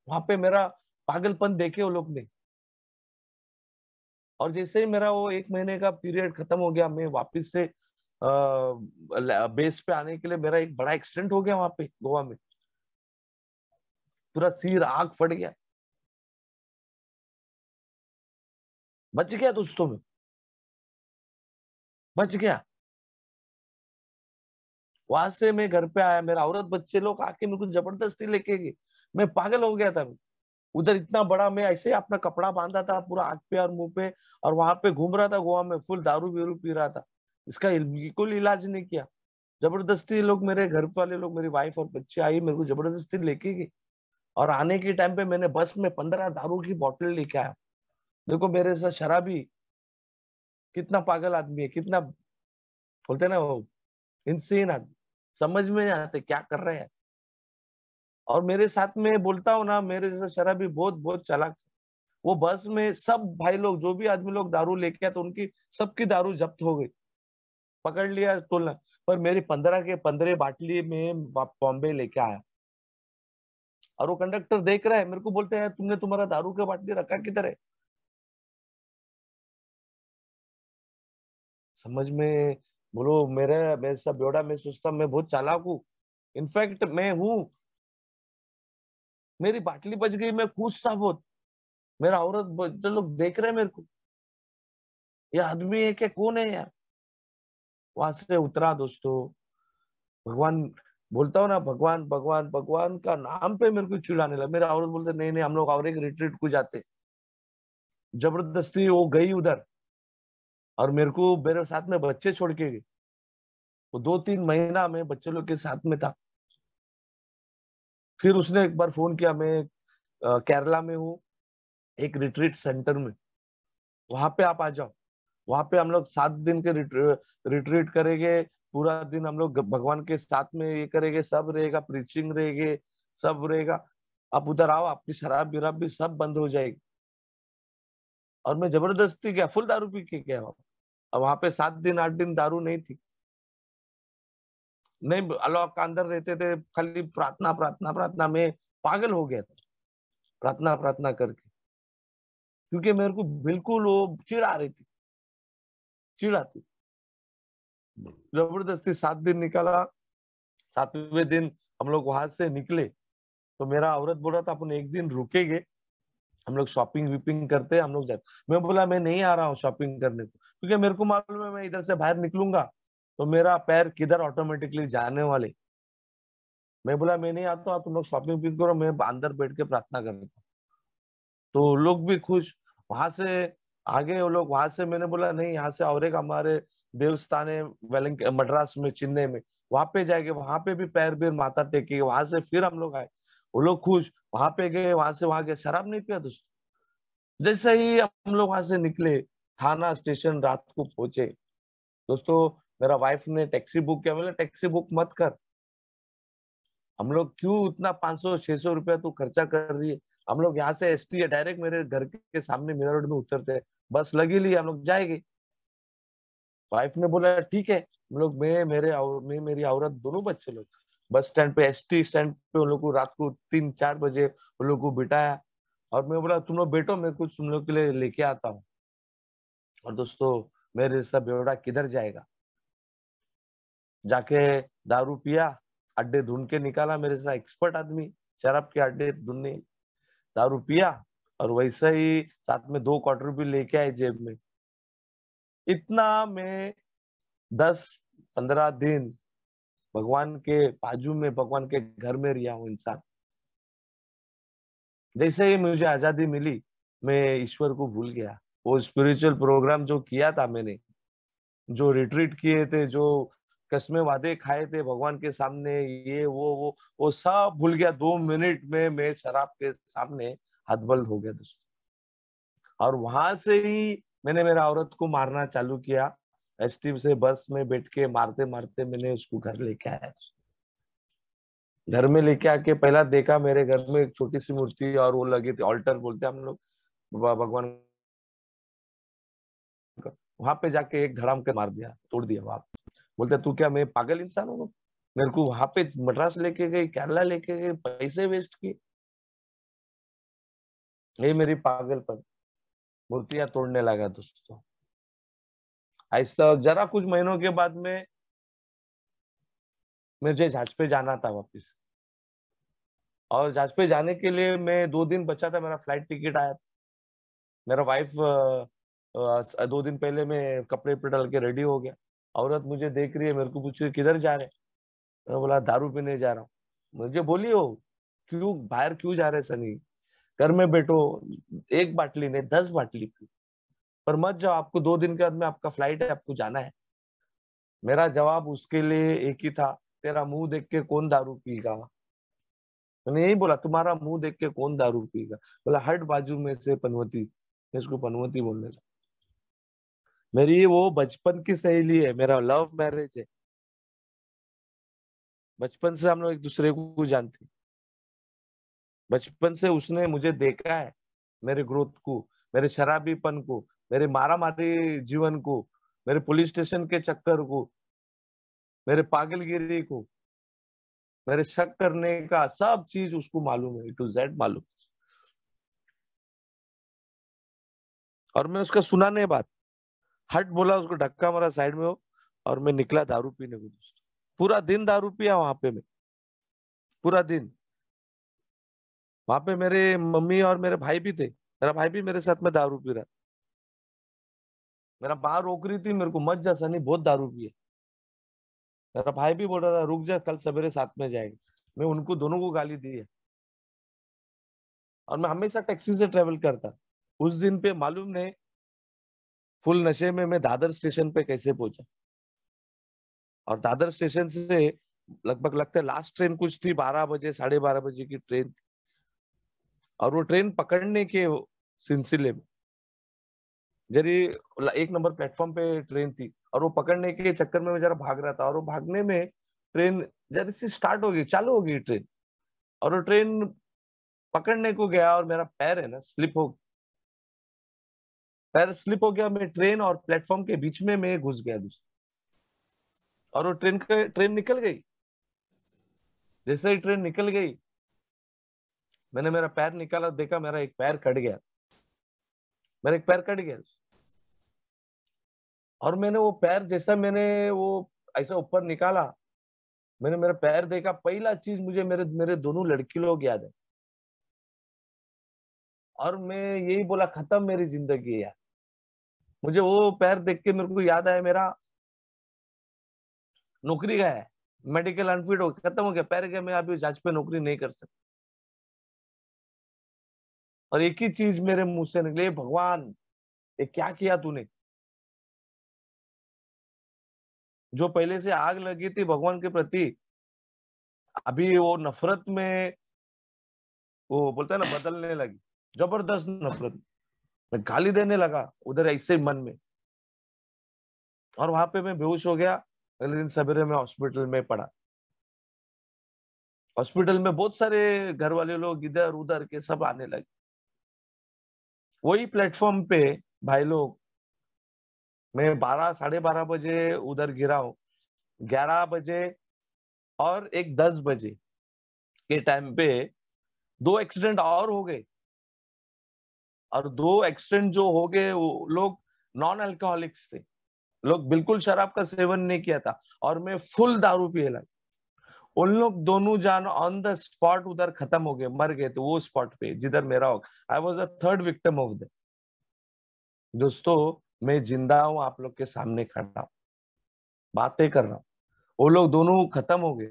वहां पे मेरा पागलपन देखे वो लोग ने। और जैसे ही मेरा वो 1 महीने का पीरियड खत्म हो गया, मैं वापस से बेस पे आने के लिए, मेरा एक बड़ा एक्सीडेंट हो गया वहां पे गोवा में, पूरा सिर आग फट गया। बच गया दोस्तों में, बच गया। वहां से मैं घर पे आया, मेरा औरत बच्चे लोग आके मेरे को जबरदस्ती लेके गए। मैं पागल हो गया था। उधर इतना बड़ा, मैं ऐसे ही अपना कपड़ा बांधा था पूरा आंख पे और मुंह पे, और वहां पे घूम रहा था गोवा में, फुल दारू बीरू पी रहा था। इसका बिल्कुल इलाज नहीं किया। जबरदस्ती लोग, मेरे घर वाले लोग, मेरी वाइफ और बच्चे आई, मेरे को जबरदस्ती लेके गए। और आने के टाइम पे मैंने बस में 15 दारू की बोतल लेके आया। देखो मेरे साथ शराबी कितना पागल आदमी है, कितना बोलते हैं ना वो इंसेन आदमी, समझ में नहीं आते क्या कर रहे हैं। और मेरे साथ में बोलता हूँ ना, मेरे जैसा शराबी बहुत बहुत चालाक। वो बस में सब भाई लोग, जो भी आदमी लोग दारू लेके आए, तो उनकी सबकी दारू जब्त हो गई, पकड़ लिया तोलना। पर मेरी 15 के 15 बाटली में बॉम्बे लेके आया। और वो कंडक्टर देख रहा है, मेरे को बोलते हैं तुमने तुम्हारा दारू का बाटली रखा किधर है। समझ में, बोलो मेरे सब बेवड़ा, मैं सोचता मैं बहुत चालाक हूँ, इनफैक्ट मैं हूँ। मेरी बाटली बच गई, मैं खुश था बहुत। मेरा औरत बच्चे लोग देख रहे हैं मेरे को, ये आदमी है क्या, कौन है यार। वहां से उतरा दोस्तों, भगवान बोलता हूँ ना, भगवान भगवान भगवान का नाम पे मेरे को चिढ़ाने लगा। मेरा औरत बोलते नहीं नहीं, हम लोग और एक रिट्रीट को जाते। जबरदस्ती वो गई उधर, और मेरे को मेरे साथ में बच्चे छोड़ के गए। वो 2-3 महीना मैं बच्चे लोग के साथ में था। फिर उसने एक बार फोन किया, मैं केरला में हूँ, एक रिट्रीट सेंटर में, वहां पे आप आ जाओ। वहां पे हम लोग 7 दिन के रिट्रीट करेंगे। पूरा दिन हम लोग भगवान के साथ में ये करेंगे, सब रहेगा, प्रीचिंग रहेगी, सब रहेगा। आप उधर आओ, आपकी शराब विराब भी सब बंद हो जाएगी। और मैं जबरदस्ती गया, फुल दारू पी के गया। और वहां पे 7 दिन 8 दिन दारू नहीं थी। नहीं, अल्लाह का अंदर रहते थे, खाली प्रार्थना प्रार्थना प्रार्थना में पागल हो गया था, प्रार्थना प्रार्थना करके। क्योंकि मेरे को बिल्कुल वो चिढ़ आ रही थी, चिढ़ आती। जबरदस्ती 7 दिन निकाला। 7वें दिन हम लोग वहां से निकले, तो मेरा औरत बोल रहा था अपन एक दिन रुकेंगे, हम लोग शॉपिंग वीपिंग करते, हम लोग जाते। मैं बोला मैं नहीं आ रहा हूँ शॉपिंग करने को, क्योंकि मेरे को मालूम है मैं इधर से बाहर निकलूंगा तो मेरा पैर किधर ऑटोमेटिकली जाने वाले। मैं बोला मैं नहीं आता, तुम लोग शॉपिंग पिक करो, मैं अंदर बैठ के प्रार्थना करता हूँ। तो लोग भी खुश। वहां से आगे वो लोग, वहां से मैंने बोला नहीं, यहाँ से और एक हमारे देवस्थान है मद्रास में, चेन्नई में, वहां पे जाएंगे, वहां पे भी पैर पैर माथा टेके, वहां से फिर हम लोग आए। वो लोग खुश, वहां पे गए, वहां से वहां गए, शराब नहीं पिया दोस्तों। जैसे ही हम लोग वहां से निकले, थाना स्टेशन रात को पहुंचे दोस्तों, मेरा वाइफ ने टैक्सी बुक किया। बोले टैक्सी बुक मत कर, हम लोग क्यों उतना 500-600 रुपया तू खर्चा कर रही है, हम लोग यहाँ से एसटी है, डायरेक्ट मेरे घर के सामने मीरा रोड में उतरते हैं, बस लगी ली, हम लोग जाएंगे। वाइफ ने बोला ठीक है। हम लोग, मैं मेरी औरत, दोनों बच्चे लोग बस स्टैंड पे, एसटी स्टैंड पे उन लोग को रात को 3-4 बजे उन लोग को बिठाया। और मैं बोला तुम लोग बैठो, मैं कुछ तुम लोग के लिए लेके आता हूँ। और दोस्तों, मेरे जैसा बेवड़ा किधर जाएगा, जाके दारू पिया, अड्डे ढूंढ के निकाला, मेरे जैसा एक्सपर्ट आदमी शराब के अड्डे ढूंढने, दारू पिया, और वैसे ही साथ में 2 क्वार्टर भी लेके आए जेब में। इतना मैं 10-15 दिन भगवान के बाजू में, भगवान के घर में रिया हूँ इंसान। जैसे ही मुझे आजादी मिली, मैं ईश्वर को भूल गया। वो स्पिरिचुअल प्रोग्राम जो किया था मैंने, जो रिट्रीट किए थे, जो कसमें वादे खाए थे भगवान के सामने, ये वो सब भूल गया। 2 मिनट में मैं शराब के सामने हदबल हो गया दोस्तों। और वहां से ही मैंने मेरा औरत को मारना चालू किया। एसटी से बस में बैठ के मारते मारते मैंने उसको घर लेके आया। घर में लेके आके पहला देखा, मेरे घर में एक छोटी सी मूर्ति और वो लगे थे, ऑल्टर बोलते हैं हम लोग भगवान का। वहां पे जाके एक धड़ाम के मार दिया, तोड़ दिया वहां। बोलते तू क्या, मैं पागल इंसान हूँ? मेरे को वहां पे मद्रास लेके गई, केरला लेके गई, पैसे वेस्ट किए, ये मेरी पागलपन। मूर्तियां तोड़ने लगा दोस्तों। ऐसा जरा कुछ महीनों के बाद में मुझे जहाज पे जाना था वापस। और जहाज पे जाने के लिए मैं 2 दिन बचा था, मेरा फ्लाइट टिकट आया था। मेरा वाइफ 2 दिन पहले मैं कपड़े पे डाल के रेडी हो गया। औरत मुझे देख रही है, मेरे को पूछ रही है किधर जा रहे हैं? मैंने बोला दारू पीने जा रहा हूँ। मुझे बोली हो, क्यों बाहर क्यों जा रहे सनी, घर में बैठो, 1 बाटली नहीं 10 बाटली पी, पर मत जाओ, आपको 2 दिन के बाद में आपका फ्लाइट है, आपको जाना है। मेरा जवाब उसके लिए एक ही था, तेरा मुंह देख के कौन दारू पीगा। मैंने यही बोला, तुम्हारा मुंह देख के कौन दारू पीगा। बोला हट बाजू में से पनवती, मैं इसको पनवती बोलने लगा। मेरी वो बचपन की सहेली है, मेरा लव मैरिज है। बचपन से हम लोग एक दूसरे को जानते हैं। बचपन से उसने मुझे देखा है, मेरे ग्रोथ को, मेरे शराबीपन को, मेरे मारा मारी जीवन को, मेरे पुलिस स्टेशन के चक्कर को, मेरे पागलगिरी को, मेरे शक करने का सब चीज उसको मालूम है, A to Z मालूम। और मैं उसका सुना नहीं बात, हट बोला, उसको धक्का मारा साइड में हो, और मैं निकला दारू पीने को दोस्त। पूरा दिन दारू पिया वहां पे मैं, पूरा दिन। वहां पे मेरे मम्मी और मेरे भाई भी थे, मेरा भाई भी मेरे साथ में दारू पी रहा। मेरा माँ रोक रही थी मेरे को, मत जा सनी, बहुत दारू पी है। मेरा भाई भी बोल रहा था रुक जा, कल सवेरे साथ में जाएंगे। मैं उनको दोनों को गाली दी है। और मैं हमेशा टैक्सी से ट्रेवल करता। उस दिन पे मालूम नहीं, फुल नशे में मैं दादर स्टेशन पे कैसे पहुंचा। और दादर स्टेशन से लगभग लगता है लास्ट ट्रेन कुछ थी, 12 बजे 12:30 बजे की ट्रेन थी। और वो ट्रेन पकड़ने के सिलसिले में, जरी 1 नंबर प्लेटफॉर्म पे ट्रेन थी, और वो पकड़ने के चक्कर में मैं जरा भाग रहा था, और वो भागने में ट्रेन जरा सी स्टार्ट हो गई, चालू हो गई ट्रेन। और वो ट्रेन पकड़ने को गया, और मेरा पैर है ना पैर स्लिप हो गया, मैं ट्रेन और प्लेटफॉर्म के बीच में मैं घुस गया दूसरा। और वो ट्रेन निकल गई। जैसे ही ट्रेन निकल गई, मैंने मेरा पैर निकाला, देखा मेरा एक पैर कट गया, मेरा एक पैर कट गया। और मैंने वो पैर, जैसा मैंने वो ऐसा ऊपर निकाला, मैंने मेरा पैर देखा, पहला चीज मुझे मेरे मेरे दोनों लड़की लोग याद है। और मैं यही बोला खत्म मेरी जिंदगी यार। मुझे वो पैर देख के मेरे को याद आया, मेरा नौकरी गया है। मेडिकल अनफिट हो खत्म हो गया, पैर गया, मैं अभी जांच पे नौकरी नहीं कर सकता। और एक ही चीज मेरे मुंह से निकले, भगवान ये क्या किया तूने? जो पहले से आग लगी थी भगवान के प्रति, अभी वो नफरत में, वो बोलता है ना, बदलने लगी, जबरदस्त नफरत। मैं गाली देने लगा उधर ऐसे ही मन में, और वहां पे मैं बेहोश हो गया। अगले दिन सवेरे में हॉस्पिटल में पड़ा। हॉस्पिटल में बहुत सारे घर वाले लोग इधर उधर के सब आने लगे। वही प्लेटफॉर्म पे भाई लोग, मैं 12 साढ़े 12 बजे उधर गिरा हूँ। 11 बजे और एक 10 बजे के टाइम पे दो एक्सीडेंट और हो गए। और दो एक्सीडेंट जो हो गए वो लोग नॉन अल्कोहलिक्स थे, लोग बिल्कुल शराब का सेवन नहीं किया था, और मैं फुल दारू पिए लगा। उन लोग दोनों जान ऑन द स्पॉट उधर खत्म हो गए, मर गए थे वो स्पॉट पे जिधर मेरा हो। I was a third victim of the. दोस्तों, मैं जिंदा हूं, आप लोग के सामने खड़ा हूं, बातें कर रहा हूं। वो लोग दोनों खत्म हो गए।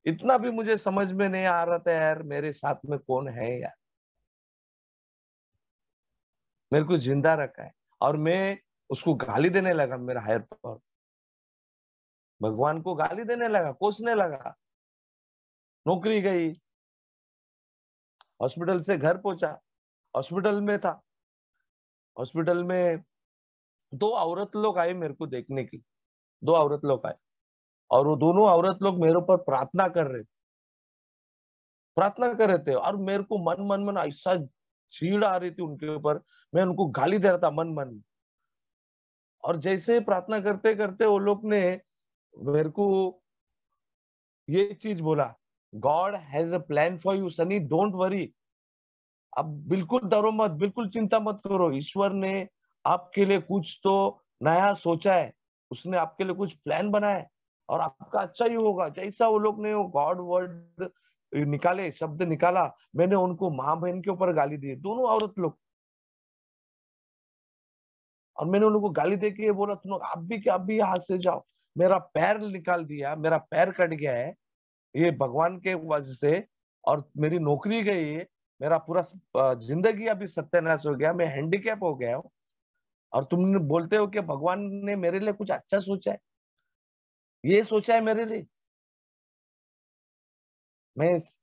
इतना भी मुझे समझ में नहीं आ रहा था यार, मेरे साथ में कौन है यार, मेरे को जिंदा रखा है। और मैं उसको गाली देने लगा, मेरा हायर पावर भगवान को गाली देने लगा, कोसने लगा। नौकरी गई, हॉस्पिटल से घर पहुंचा, हॉस्पिटल में था। हॉस्पिटल में दो औरत लोग आए मेरे को देखने की, दो औरत लोग आए, और वो दोनों औरत लोग मेरे ऊपर प्रार्थना कर रहे थे। और मेरे को मन मन मन ऐसा चीड़ आ रही थी उनके ऊपर, मैं उनको गाली दे रहा था मन मन में। और जैसे प्रार्थना करते करते वो लोग ने मेरे को ये चीज बोला, God has a plan for you Sunny, don't worry. अब बिल्कुल डरो मत, बिल्कुल चिंता मत करो, ईश्वर ने आपके लिए कुछ तो नया सोचा है, उसने आपके लिए कुछ प्लान बनाया है, और आपका अच्छा ही होगा। जैसा वो लोग ने वो गॉड वर्ड निकाले, शब्द निकाला, मैंने उनको माँ बहन के ऊपर गाली दी, दोनों औरत लोग। और मैंने उन लोगों को गाली दे के ये बोला, तुम लोग आप भी क्या, आप भी यहाँ से जाओ। मेरा पैर निकाल दिया, मेरा पैर कट गया है ये भगवान के वजह से, और मेरी नौकरी गई है, मेरा पूरा जिंदगी अभी सत्यानाश हो गया, मैं हैंडीकैप हो गया हूँ। और तुम बोलते हो कि भगवान ने मेरे लिए कुछ अच्छा सोचा है, ये सोचा है मेरे लिए। मैं इस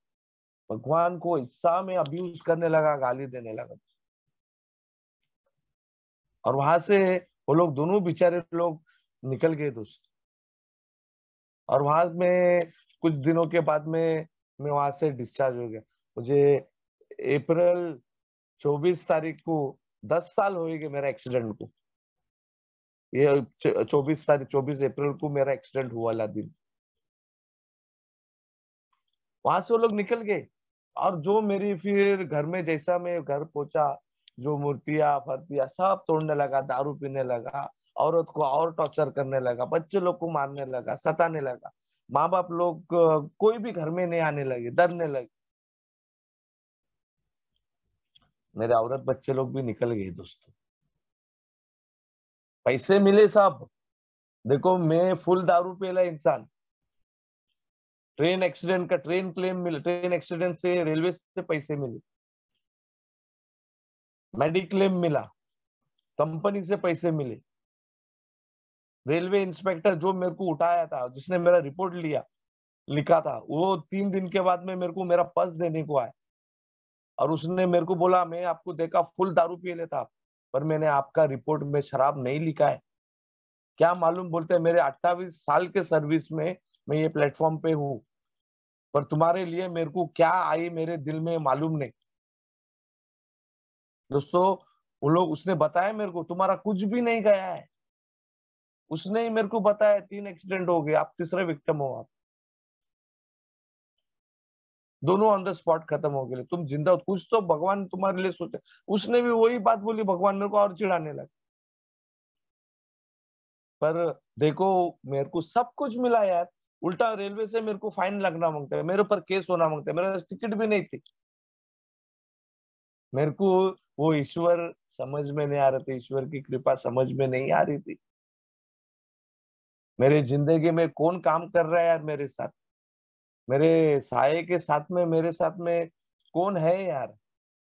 भगवान को हिस्सा में अब्यूज करने लगा, गाली देने लगा। और वहां से वो लोग दोनों बेचारे लोग निकल गए दोस्त। और वहां में कुछ दिनों के बाद में मैं वहां से डिस्चार्ज हो गया। मुझे अप्रैल 24 तारीख को 10 साल हो गए मेरा एक्सीडेंट को। ये 24 अप्रैल को मेरा एक्सीडेंट हुआ वाला दिन। वहां से वो लोग निकल गए। और जो मेरी फिर घर में, जैसा मैं घर पहुंचा, जो मूर्तियां फर्तियां सब तोड़ने लगा, दारू पीने लगा, औरत को और टॉर्चर करने लगा, बच्चे लोग को मारने लगा, सताने लगा। माँ बाप लोग कोई भी घर में नहीं आने लगे, डरने लगे। मेरे औरत बच्चे लोग भी निकल गए दोस्तों। पैसे मिले सब। देखो, मैं फुल दारू पीला इंसान। ट्रेन एक्सीडेंट का ट्रेन क्लेम मिले, ट्रेन एक्सीडेंट से रेलवे से पैसे मिले, मेडिक्लेम मिला, कंपनी से पैसे मिले। रेलवे इंस्पेक्टर जो मेरे को उठाया था, जिसने मेरा रिपोर्ट लिखा था, वो 3 दिन के बाद में मेरे को मेरा पर्स देने को आया। और उसने मेरे को बोला, मैं आपको देखा फुल दारू पी लेता, पर मैंने आपका रिपोर्ट में शराब नहीं लिखा है। क्या मालूम, बोलते हैं मेरे 28 साल के सर्विस में मैं ये प्लेटफॉर्म पे हूँ, पर तुम्हारे लिए मेरे को क्या आई मेरे दिल में मालूम नहीं। दोस्तों, वो लोग, उसने बताया मेरे को, तुम्हारा कुछ भी नहीं गया है। उसने ही मेरे को बताया 3 एक्सीडेंट हो गए, आप तीसरे विक्टिम हो आप। दोनों ऑन द स्पॉट खत्म हो गए, तुम जिंदा हो, कुछ तो भगवान तुम्हारे लिए सोचे। उसने भी वही बात बोली, भगवान मेरे को और चिढ़ाने लगा। पर देखो, मेरे को सब कुछ मिला यार। उल्टा रेलवे से मेरे को फाइन लगना मांगता है, मेरे ऊपर केस होना मांगता है, मेरे पास टिकट भी नहीं थी। मेरे को वो ईश्वर समझ में नहीं आ रहे थे, ईश्वर की कृपा समझ में नहीं आ रही थी। मेरे जिंदगी में कौन काम कर रहा है यार मेरे साथ, मेरे साये के साथ में, मेरे साथ में कौन है यार।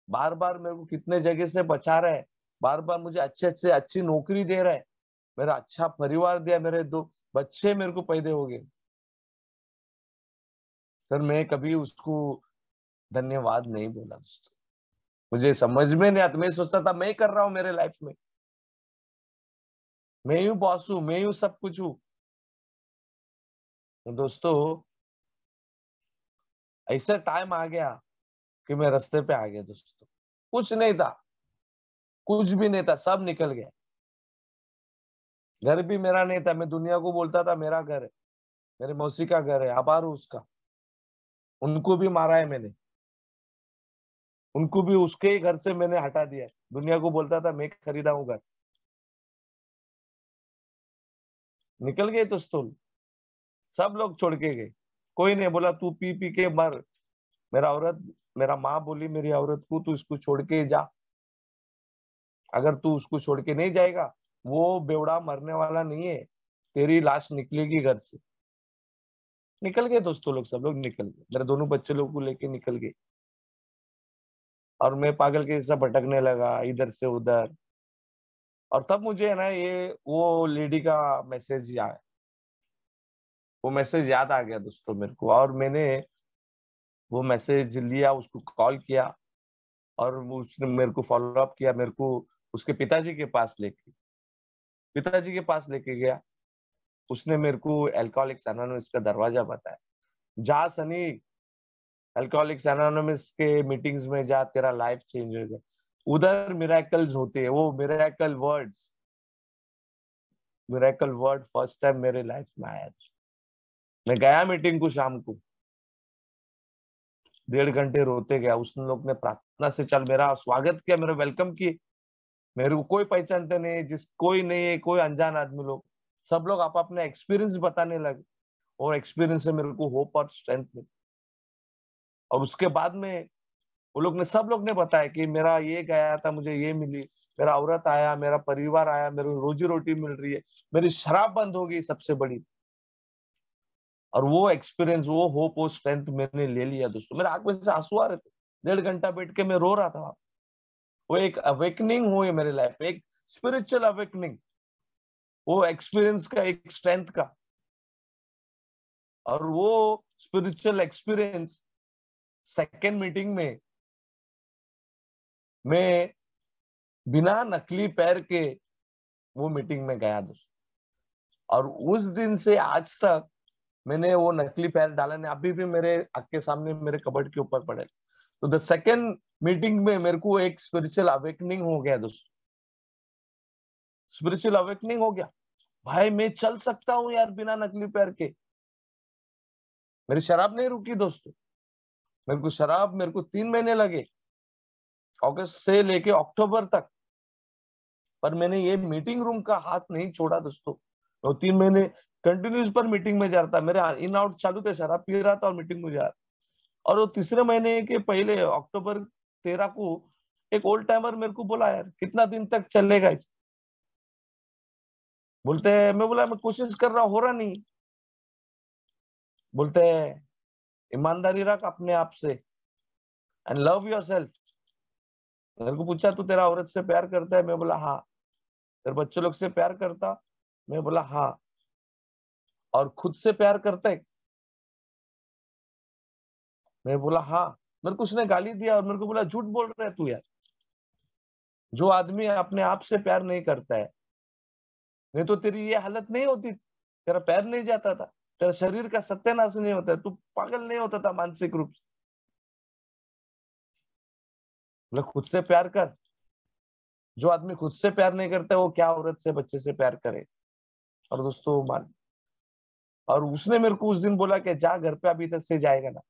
बार बार मेरे को कितने जगह से बचा रहा है, बार बार मुझे अच्छे अच्छे अच्छी नौकरी दे रहा है, मेरा अच्छा परिवार दिया, मेरे 2 बच्चे मेरे को पैदा हो गए। सर मैं कभी उसको धन्यवाद नहीं बोला दोस्तों। मुझे समझ में नहीं आता, मैं सोचता था मैं कर रहा हूँ मेरे लाइफ में, मैं ही बॉस हूँ, मैं ही सब कुछ हूँ। तो दोस्तों ऐसा टाइम आ गया कि मैं रास्ते पे आ गया दोस्तों। कुछ नहीं था, कुछ भी नहीं था, सब निकल गया। घर भी मेरा नहीं था, मैं दुनिया को बोलता था मेरा घर है, मेरे मौसी का घर है, आभार हूँ उसका। उनको भी मारा है मैंने, उनको भी उसके ही घर से मैंने हटा दिया। दुनिया को बोलता था मैं खरीदा हूँ घर। निकल गए दोस्तों, सब लोग छोड़ के गए। कोई नहीं बोला तू पी पी के मर। मेरा औरत, मेरा माँ बोली मेरी औरत को, तू इसको छोड़ के जा। अगर तू उसको छोड़ के नहीं जाएगा, वो बेवड़ा मरने वाला नहीं है, तेरी लाश निकलेगी घर से। निकल गए दोस्तों लोग, सब लोग निकल गए, मेरे दोनों बच्चे लोग को लेके निकल गए। और मैं पागल के जैसा भटकने लगा इधर से उधर। और तब मुझे है ना ये वो लेडी का मैसेज याद, वो मैसेज याद आ गया दोस्तों मेरे को। और मैंने वो मैसेज लिया, उसको कॉल किया, और उसने मेरे को फॉलो अप किया, मेरे को उसके पिताजी के पास लेके गया। उसने मेरे को अल्कोहलिक्स एनोनिमस का दरवाजा बताया। जा सनी, अल्कोहलिक्स एनोनिमस के मीटिंग्स में जा, तेरा लाइफ चेंज होगा। उधर मिरेकल्स होते हैं, वो मिरेकल वर्ड फर्स्ट टाइम मेरे लाइफ में आया। मैं गया मीटिंग को शाम को, 1.5 घंटे रोते गया। उस लोग ने प्रार्थना से चल मेरा स्वागत किया, मेरा वेलकम किए। मेरे को कोई पहचानते नहीं, कोई नहीं है, कोई अनजान आदमी लोग, सब लोग आप अपने एक्सपीरियंस बताने लगे। और एक्सपीरियंस से मेरे को होप और स्ट्रेंथ मिली। और उसके बाद में वो लोग ने, सब लोग ने बताया कि मेरा ये गया था, मुझे ये मिली, मेरा औरत आया, मेरा परिवार आया, मेरे को रोजी रोटी मिल रही है, मेरी शराब बंद हो गई सबसे बड़ी। और वो एक्सपीरियंस, वो होप, वो स्ट्रेंथ मैंने ले लिया दोस्तों। मेरे आंख में से आंसू आ रहे थे, 1.5 घंटा बैठ के मैं रो रहा था। वो एक अवेकनिंग हुई मेरे लाइफ में, एक स्पिरिचुअल अवेकनिंग, वो एक्सपीरियंस का, एक स्ट्रेंथ का। और वो स्पिरिचुअल एक्सपीरियंस सेकेंड मीटिंग में मैं बिना नकली पैर के वो मीटिंग में गया दोस्तों। और उस दिन से आज तक मैंने वो नकली पैर डाला नहीं, अभी भी मेरे आंख के सामने मेरे कबर्ड के ऊपर पड़े। तो द सेकेंड मीटिंग में मेरे को एक स्पिरिचुअल अवेकनिंग हो गया दोस्तों। स्पिरिचुअल अवेकनिंग हो गया, भाई मैं चल सकता हूँ यार बिना नकली पैर के। मेरी शराब नहीं रुकी दोस्तों। मेरे को 3 महीने लगे, अगस्त से लेके अक्टूबर तक। पर मैंने ये मीटिंग रूम का हाथ नहीं छोड़ा दोस्तों। तो 3 महीने कंटिन्यूस पर मीटिंग में जा रहा था, मेरे इन आउट चालू थे, शराब पी रहा था और मीटिंग में जा रहा। और वो तीसरे महीने के पहले अक्टूबर 13 को एक ओल्ड टाइमर मेरे को बोला, यार कितना दिन तक चलेगा इस। बोलते हैं, मैं बोला मैं कोशिश कर रहा, हो रहा नहीं। बोलते हैं ईमानदारी रख अपने आप से एंड लव योरसेल्फ। मेरे को पूछा तू तेरा औरत से प्यार करता है? मैं बोला हाँ। तेरे बच्चों लोग से प्यार करता? मैं बोला हाँ। और खुद से प्यार करता है? मैं बोला हाँ। मेरे को उसने गाली दिया और मेरे को बोला झूठ बोल रहा है तू यार, जो आदमी अपने आप से प्यार नहीं करता है, नहीं तो तेरी ये हालत नहीं होती, तेरा पैर नहीं जाता था, तेरा शरीर का सत्यानाश नहीं होता है, तू पागल नहीं होता था मानसिक रूप से। बोला खुद से प्यार कर। जो आदमी खुद से प्यार नहीं करता वो क्या औरत से, बच्चे से प्यार करे। और दोस्तों मान, और उसने मेरे को उस दिन बोला कि जा घर पे, अभी तक से जाएगा ना,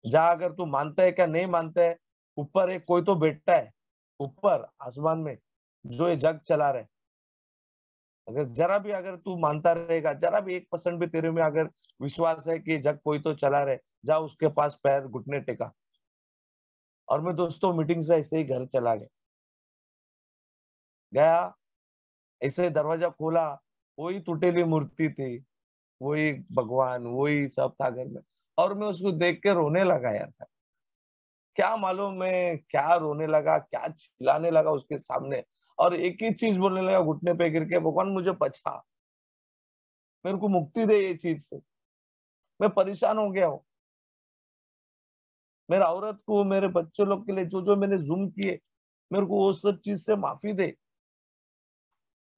जा, अगर तू मानता है क्या नहीं मानता है, ऊपर एक कोई तो बैठा है ऊपर आसमान में, जो ये जग चला रहा है। अगर जरा भी अगर तू मानता रहेगा, जरा भी 1% भी तेरे में अगर विश्वास है कि जग कोई तो चला रहे, जा उसके पास पैर घुटने टेका। और मैं दोस्तों मीटिंग से ऐसे ही घर चला गया, ऐसे दरवाजा खोला, वही टूटेली मूर्ति थी, वही भगवान, वही सब था घर में। और मैं उसको देख के रोने लगा यार। क्या मालूम मैं क्या रोने लगा, क्या चिल्लाने लगा उसके सामने, और एक ही चीज बोलने लगा घुटने पे गिर के, भगवान मुझे बचा, मेरे को मुक्ति दे ये चीज से, मैं परेशान हो गया हूँ। मेरे औरत को, मेरे बच्चों लोग के लिए जो जो मैंने जुल्म किए, मेरे को वो सब चीज से माफी दे।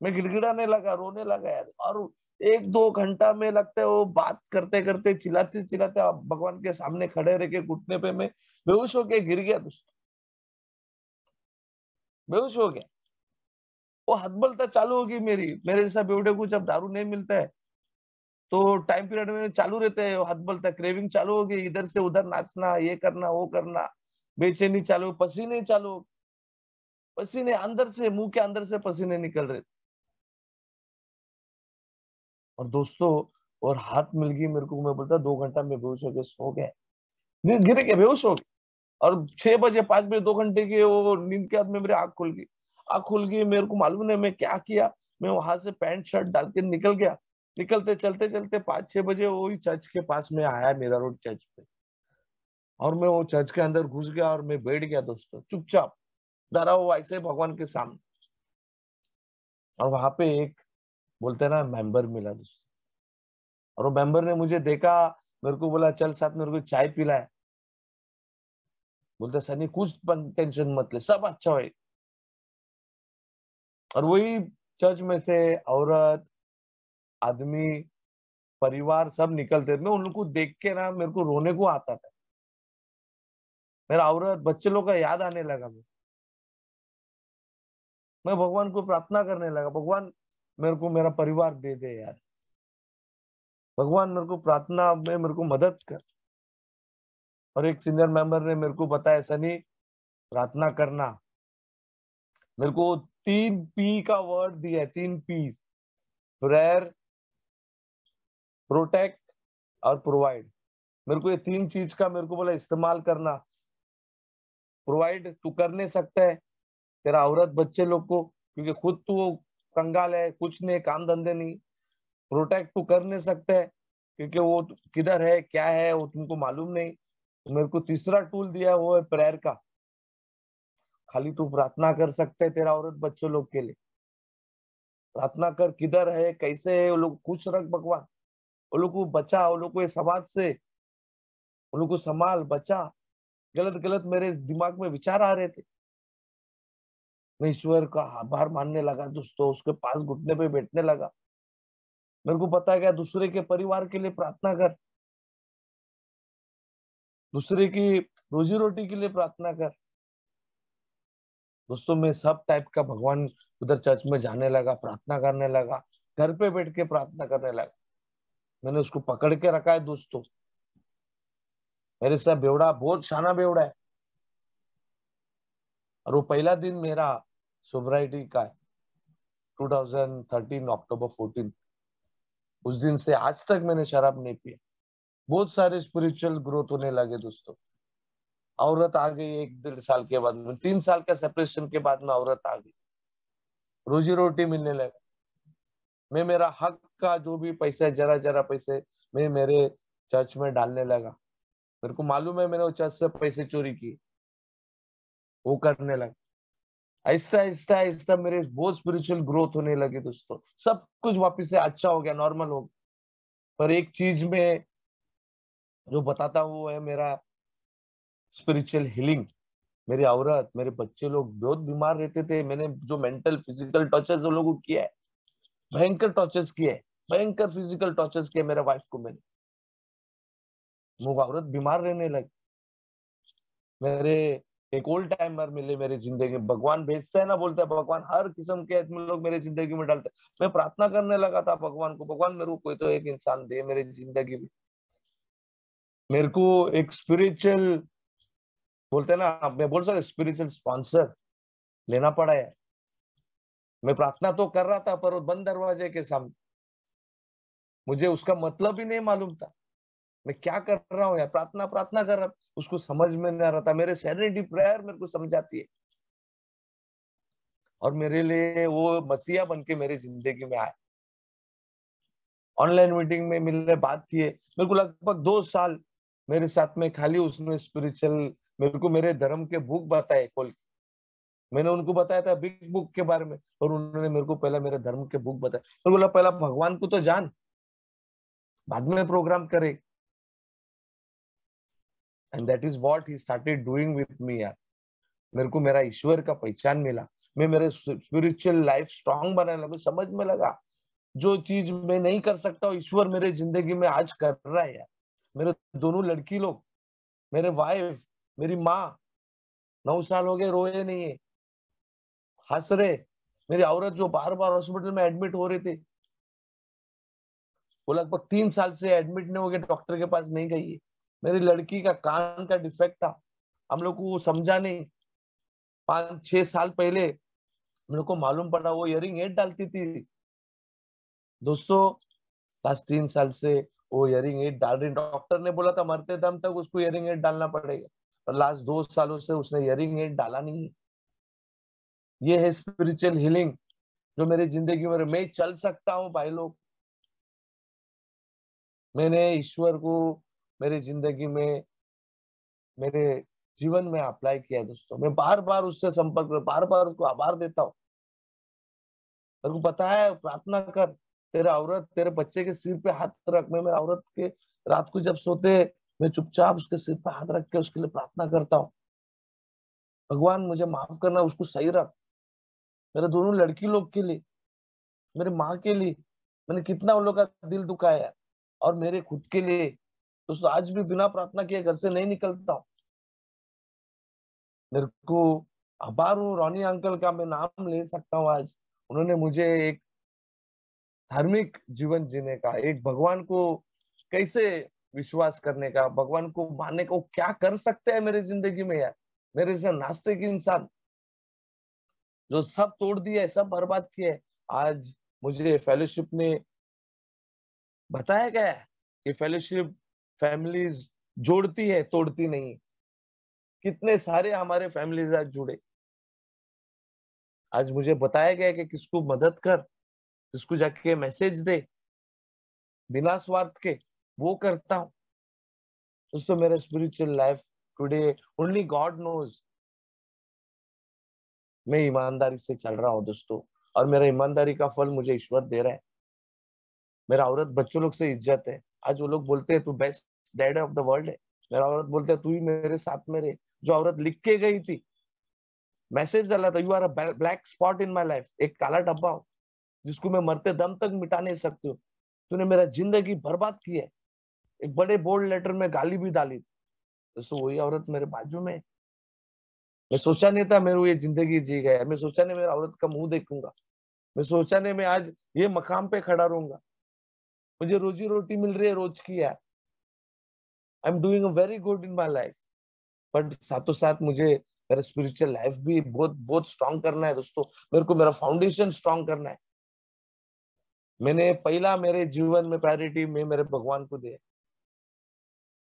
मैं गिड़गिड़ाने लगा, रोने लगा यार। और 1-2 घंटा में लगता है वो बात करते करते, चिल्लाते चिल्लाते अब भगवान के सामने खड़े रह के घुटने पे मैं बेहोश होके गिर गया दोस्त, बेहोश हो गया। वो हतबलता चालू होगी मेरी, मेरे जैसा बेवड़े को जब दारू नहीं मिलता है तो टाइम पीरियड में चालू रहते हैं, हतबलता क्रेविंग चालू होगी, इधर से उधर नाचना, ये करना वो करना, बेचैनी चालू, पसीने चालू, पसीने अंदर से, मुंह के अंदर से पसीने निकल रहे। और दोस्तों, और हाथ मिल गई मेरे को, मैं बोलता 2 घंटा में बेहोश हो गया, सो गया, गिर के बेहोश हो गया। और 6 बजे 5 बजे 2 घंटे की वो नींद के बाद में मेरी आंख खुल गई। आंख खुल गई, मेरे को मालूम नहीं मैं क्या किया। मैं वहां से पैंट शर्ट डाल के निकल गया। निकलते चलते चलते 5-6 बजे वही चर्च के पास में आया, मेरा रोड चर्च पे। और मैं वो चर्च के अंदर घुस गया और मैं बैठ गया दोस्तों, चुपचाप डरा हुआ ऐसे भगवान के सामने। और वहां पे एक, बोलते हैं ना, मेंबर मिला दोस्तों। और वो मेंबर ने मुझे देखा, मेरे को बोला चल साथ मेरे को चाय पिलाए। बोलते सनी कुछ टेंशन मत ले, सब अच्छा होए। और वही चर्च में से औरत, आदमी, परिवार सब निकलते, मैं उनको देख के ना मेरे को रोने को आता था। मेरा औरत बच्चे लोग का याद आने लगा। मैं भगवान को प्रार्थना करने लगा, भगवान मेरे को मेरा परिवार दे दे यार, भगवान मेरे को प्रार्थना में मेरे को मदद कर। और एक सीनियर मेंबर ने मेरे को बताया, सनी प्रार्थना करना। मेरे को 3 P का वर्ड दिया है, 3 P, प्रेयर, प्रोटेक्ट और प्रोवाइड। मेरे को ये 3 चीज का मेरे को बोला इस्तेमाल करना। प्रोवाइड तू कर नहीं सकता है तेरा औरत बच्चे लोग को, क्योंकि खुद तू कंगाल है, कुछ नहीं, काम धंधे नहीं। प्रोटेक्ट तू कर नहीं सकता है क्योंकि वो किधर है क्या है वो तुमको मालूम नहीं। तो मेरे को तीसरा टूल दिया, वो है प्रेयर का। खाली तू प्रार्थना कर सकते है तेरा औरत बच्चों लोग के लिए। प्रार्थना कर, किधर है कैसे है, वो लोग खुश रख भगवान, वो लोग को बचा, वो लोग को समाज से, वो लोग को संभाल, बचा। गलत गलत मेरे दिमाग में विचार आ रहे थे। मैं ईश्वर का आभार मानने लगा दोस्तों, उसके पास घुटने पे बैठने लगा। मेरे को पता गया दूसरे के परिवार के लिए प्रार्थना कर, दूसरे की रोजी रोटी के लिए प्रार्थना कर। दोस्तों मैं सब टाइप का भगवान उधर चर्च में जाने लगा, प्रार्थना करने लगा, घर पे बैठ के प्रार्थना करने लगा। मैंने उसको पकड़ के रखा है दोस्तों। मेरे साथ बेवड़ा, बहुत शाना बेवड़ा है। और वो पहला दिन मेरा सोब्राइटी का है, 2013 अक्टूबर 14। उस दिन से आज तक मैंने शराब नहीं पिया। बहुत सारे स्पिरिचुअल ग्रोथ होने लगे दोस्तों। औरत आ गई 1-1.5 साल के बाद में, 3 साल का सेपरेशन के बाद में औरत आ गई, रोजी रोटी मिलने लगी। मैं मेरा हक का जो भी पैसे, जरा जरा पैसे मैं मेरे चर्च में डालने लगा। मेरे को मालूम है मैंने वो चर्च से पैसे चोरी किए, वो करने लगा। आहिस्ता आहिस्ता आहिस्ता मेरे बहुत स्पिरिचुअल ग्रोथ होने लगे दोस्तों। सब कुछ वापस से अच्छा हो गया, नॉर्मल हो गया। पर एक चीज में जो बताता हूँ वो है मेरा स्पिरिचुअल हीलिंग। मेरी औरत, मेरे बच्चे लोग बहुत बीमार रहते थे। मैंने जो मेंटल फिजिकल टॉर्चर्स उन लोगों को किया है, भयंकर टॉर्चर्स किए है, भयंकर फिजिकल टॉर्चर्स किए मेरे वाइफ को मैंने। वो औरत बीमार रहने लगी। मेरे एक ओल्ड टाइमर मिले मेरी जिंदगी में, भगवान भेजता है ना, बोलता है भगवान हर किस्म के आदमी लोग मेरे जिंदगी में डालते हैं। मैं प्रार्थना करने लगा था भगवान को, भगवान मेरे को कोई तो एक इंसान दे मेरी जिंदगी में। मेरे को एक स्पिरिचुअल, बोलते हैं ना, मैं बोल सकता स्पिरिचुअल स्पॉन्सर लेना पड़ा है। मैं प्रार्थना तो कर रहा था पर वो बंद दरवाजे के सामने, मुझे उसका मतलब ही नहीं मालूम था। मैं क्या कर रहा हूँ यार, प्रार्थना प्रार्थना कर रहा था, उसको समझ में नहीं आ रहा था। मेरे सेरेनिटी प्रेयर मेरे को समझाती है, और मेरे लिए वो मसीहा बन के मेरी जिंदगी में आए। ऑनलाइन मीटिंग में मिलने बात किए, मेरे को लगभग 2 साल मेरे साथ में खाली उसने स्पिरिचुअल, मेरे को मेरे धर्म के बुक बताए खोल के। मैंने उनको बताया था बिग बुक के बारे में, और उन्होंने मेरे को पहला मेरे धर्म के बुक बताए। तो बोला पहला भगवान को तो जान, बाद में प्रोग्राम करे। And that is what he started doing with me यार। मेरे को मेरा ईश्वर का पहचान मिला, मैं मेरे स्पिरिचुअल लाइफ स्ट्रांग बनाने लगा, समझ में लगा जो चीज मैं नहीं कर सकता ईश्वर मेरे जिंदगी में आज कर रहा है यार। मेरे दोनों लड़की लोग, मेरे वाइफ, मेरी माँ 9 साल हो गए रोए नहीं है, हंस रहे। मेरी औरत जो बार बार हॉस्पिटल में एडमिट हो रही थी, वो लगभग 3 साल से एडमिट नहीं हो गए, डॉक्टर के पास नहीं गई है। मेरी लड़की का कान का डिफेक्ट था, हम लोग को वो समझा नहीं। 5-6 साल पहले हम लोग को मालूम पड़ा, वो इयरिंग एड डालती थी दोस्तों। लास्ट 3 साल से वो इयरिंग एड डाल रही, डॉक्टर ने बोला था मरते दम तक उसको इयरिंग एड डालना पड़ेगा, और लास्ट 2 सालों से उसने इयरिंग एड डाला नहीं। ये है स्पिरिचुअल हीलिंग जो मेरी जिंदगी में, मैं चल सकता हूँ भाई लोग। मैंने ईश्वर को मेरी जिंदगी में, मेरे जीवन में अप्लाई किया है दोस्तों। मैं बार बार उससे संपर्क में, बार बार उसको आभार देता हूँ। मेरे को पता है, प्रार्थना कर, तेरा औरत तेरे बच्चे के सिर पे हाथ रख। मैं मेरे औरत के रात को जब सोते, मैं चुपचाप उसके सिर पे हाथ रख के उसके लिए प्रार्थना करता हूँ, भगवान मुझे माफ करना, उसको सही रख। मेरे दोनों लड़की लोग के लिए, मेरे माँ के लिए मैंने कितना उन लोग का दिल दुखाया है, और मेरे खुद के लिए दोस्तों आज भी बिना प्रार्थना किए घर से नहीं निकलता हूँ। मेरे को आभार हूँ रोनी अंकल का, मैं नाम ले सकता हूँ आज। उन्होंने मुझे एक धार्मिक जीवन जीने का, एक भगवान को कैसे विश्वास करने का, भगवान को मानने का, वो क्या कर सकते हैं मेरी जिंदगी में यार। मेरे से नास्तिक इंसान जो सब तोड़ दिया है, सब बर्बाद किया है, आज मुझे फेलोशिप में बताया गया है कि फेलोशिप फैमिलीज जोड़ती है, तोड़ती नहीं। कितने सारे हमारे फैमिलीज आज जुड़े। आज मुझे बताया गया है कि किसको मदद कर, किसको जाके मैसेज दे, बिना स्वार्थ के, वो करता हूँ दोस्तों। मेरा spiritual life today only God knows. मैं ईमानदारी से चल रहा हूँ दोस्तों, और मेरा ईमानदारी का फल मुझे ईश्वर दे रहा है। मेरा औरत बच्चों लोग से इज्जत है। आज वो लोग बोलते हैं तू best dad of the world है, मेरा औरत बोलते है तू ही मेरे साथ में रहे। जो औरत लिख के गई थी, मैसेज डाला था, you are a black spot in my life, एक काला डब्बा हो जिसको मैं मरते दम तक मिटा नहीं सकती हूँ। तूने मेरा जिंदगी बर्बाद की है, एक बड़े बोल्ड लेटर में गाली भी डाली। दोस्तों वही औरत मेरे बाजू में। मैं सोचा नहीं था मेरे को ये जिंदगी जी गया, मैं सोचा नहीं मेरा औरत का मुंह देखूंगा, मैं सोचा नहीं मैं आज ये मकाम पे खड़ा रहूंगा। मुझे रोजी रोटी मिल रही है रोज की यार, I am doing very good in my life. But साथों साथ मुझे मेरा स्पिरिचुअल लाइफ भी बहुत बहुत स्ट्रांग करना है दोस्तों। मेरे को मेरा फाउंडेशन स्ट्रांग करना है। मैंने पहला मेरे जीवन में प्रायोरिटी में मेरे भगवान को दिया,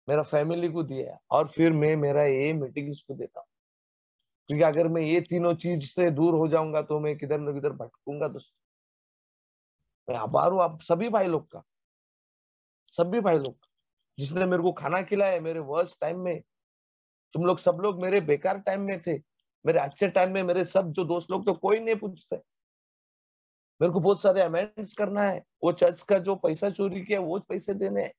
मेरा फैमिली को दिया, और फिर मैं मेरा ये मीटिंग्स को देता हूँ। क्योंकि अगर मैं ये तीनों चीज से दूर हो जाऊंगा तो मैं किधर न किधर भटकूंगा दोस्तों। मैं आभार हूँ आप सभी भाई लोग का, सभी भाई लोग जिसने मेरे को खाना खिलाया मेरे वर्स्ट टाइम में। तुम लोग सब लोग मेरे बेकार टाइम में थे, मेरे अच्छे टाइम में मेरे सब जो दोस्त लोग तो कोई नहीं पूछते। मेरे को बहुत सारे अमेंड्स करना है, वो चर्च का जो पैसा चोरी किया वो पैसे देने हैं।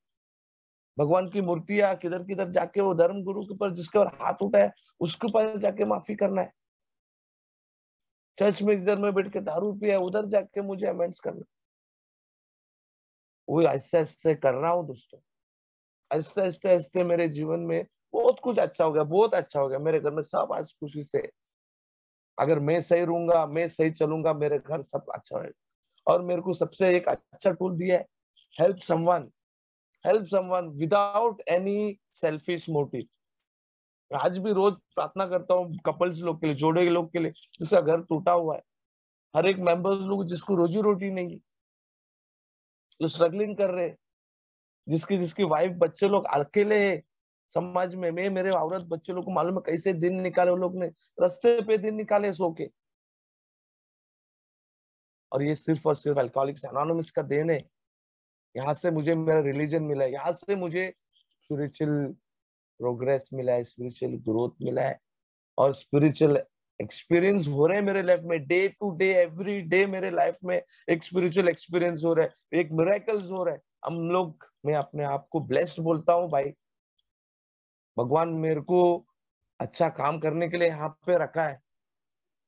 भगवान की मूर्तियां किधर किधर जाके वो धर्म गुरु के ऊपर जिसके ऊपर हाथ उठाया उसके ऊपर जाके माफी करना है। चर्च में इधर में बैठ के दारू पिया उधर जाके मुझे अमेंड्स करना। वो ऐसे ऐसे कर रहा हूँ दोस्तों। ऐसे ऐसे ऐसे मेरे जीवन में बहुत कुछ अच्छा हो गया, बहुत अच्छा हो गया। मेरे घर में सब आज खुशी से, अगर मैं सही रहूंगा, मैं सही चलूंगा, मेरे घर सब अच्छा होगा। और मेरे को सबसे एक अच्छा टूल दिया है, help someone, help someone without any selfish motive. आज भी रोज प्रार्थना करता हूँ कपल्स लोग के लिए, जोड़े के लोग के लिए जिसका घर टूटा हुआ है, हर एक मेंबर्स लोग जिसको रोजी रोटी नहीं है, जो स्ट्रगलिंग कर रहे हैं, जिसकी जिसकी वाइफ बच्चे लोग अकेले है समाज में। मैं मेरे औरत बच्चे लोग को मालूम है कैसे दिन निकाले, वो लोग ने रास्ते पे दिन निकाले सो के। और ये सिर्फ और सिर्फ अल्कोहलिक्स एनोनिमस का देन है। यहाँ से मुझे मेरा रिलीजन मिला है, यहाँ से मुझे स्पिरिचुअल प्रोग्रेस मिला है, स्पिरिचुअल ग्रोथ मिला है, और स्पिरिचुअल एक्सपीरियंस हो रहे हैं मेरे लाइफ में। Day to day every day मेरे लाइफ में एक स्पिरिचुअल एक्सपीरियंस हो रहा है, एक मिरेकल्स हो रहा है। हम लोग, मैं अपने आप को ब्लेस्ड बोलता हूँ भाई। भगवान मेरे को अच्छा काम करने के लिए यहाँ पे रखा है,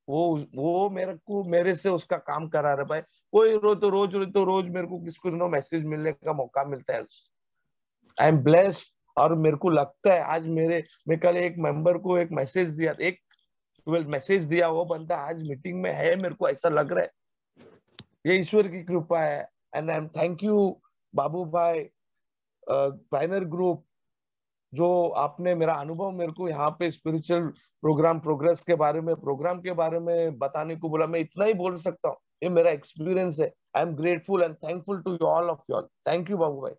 वो मेरे को, मेरे से उसका काम करा रहा है भाई। कोई रोज मेरे को किसको मैसेज मिलने का मौका मिलता है। I am blessed. और मेरे को लगता है आज मैं कल एक मेंबर को एक मैसेज दिया, एक मैसेज दिया, वो बंदा आज मीटिंग में है, मेरे को ऐसा लग रहा है। ये ईश्वर की कृपा है। And I am thank you Babu Bhai, pioneer group, जो आपने मेरा अनुभव मेरे को यहाँ पे स्पिरिचुअल प्रोग्राम के बारे में बताने को बोला। मैं इतना ही बोल सकता हूँ, ये मेरा एक्सपीरियंस है। I am grateful and thankful to you all of you all. Thank you Babu भाई।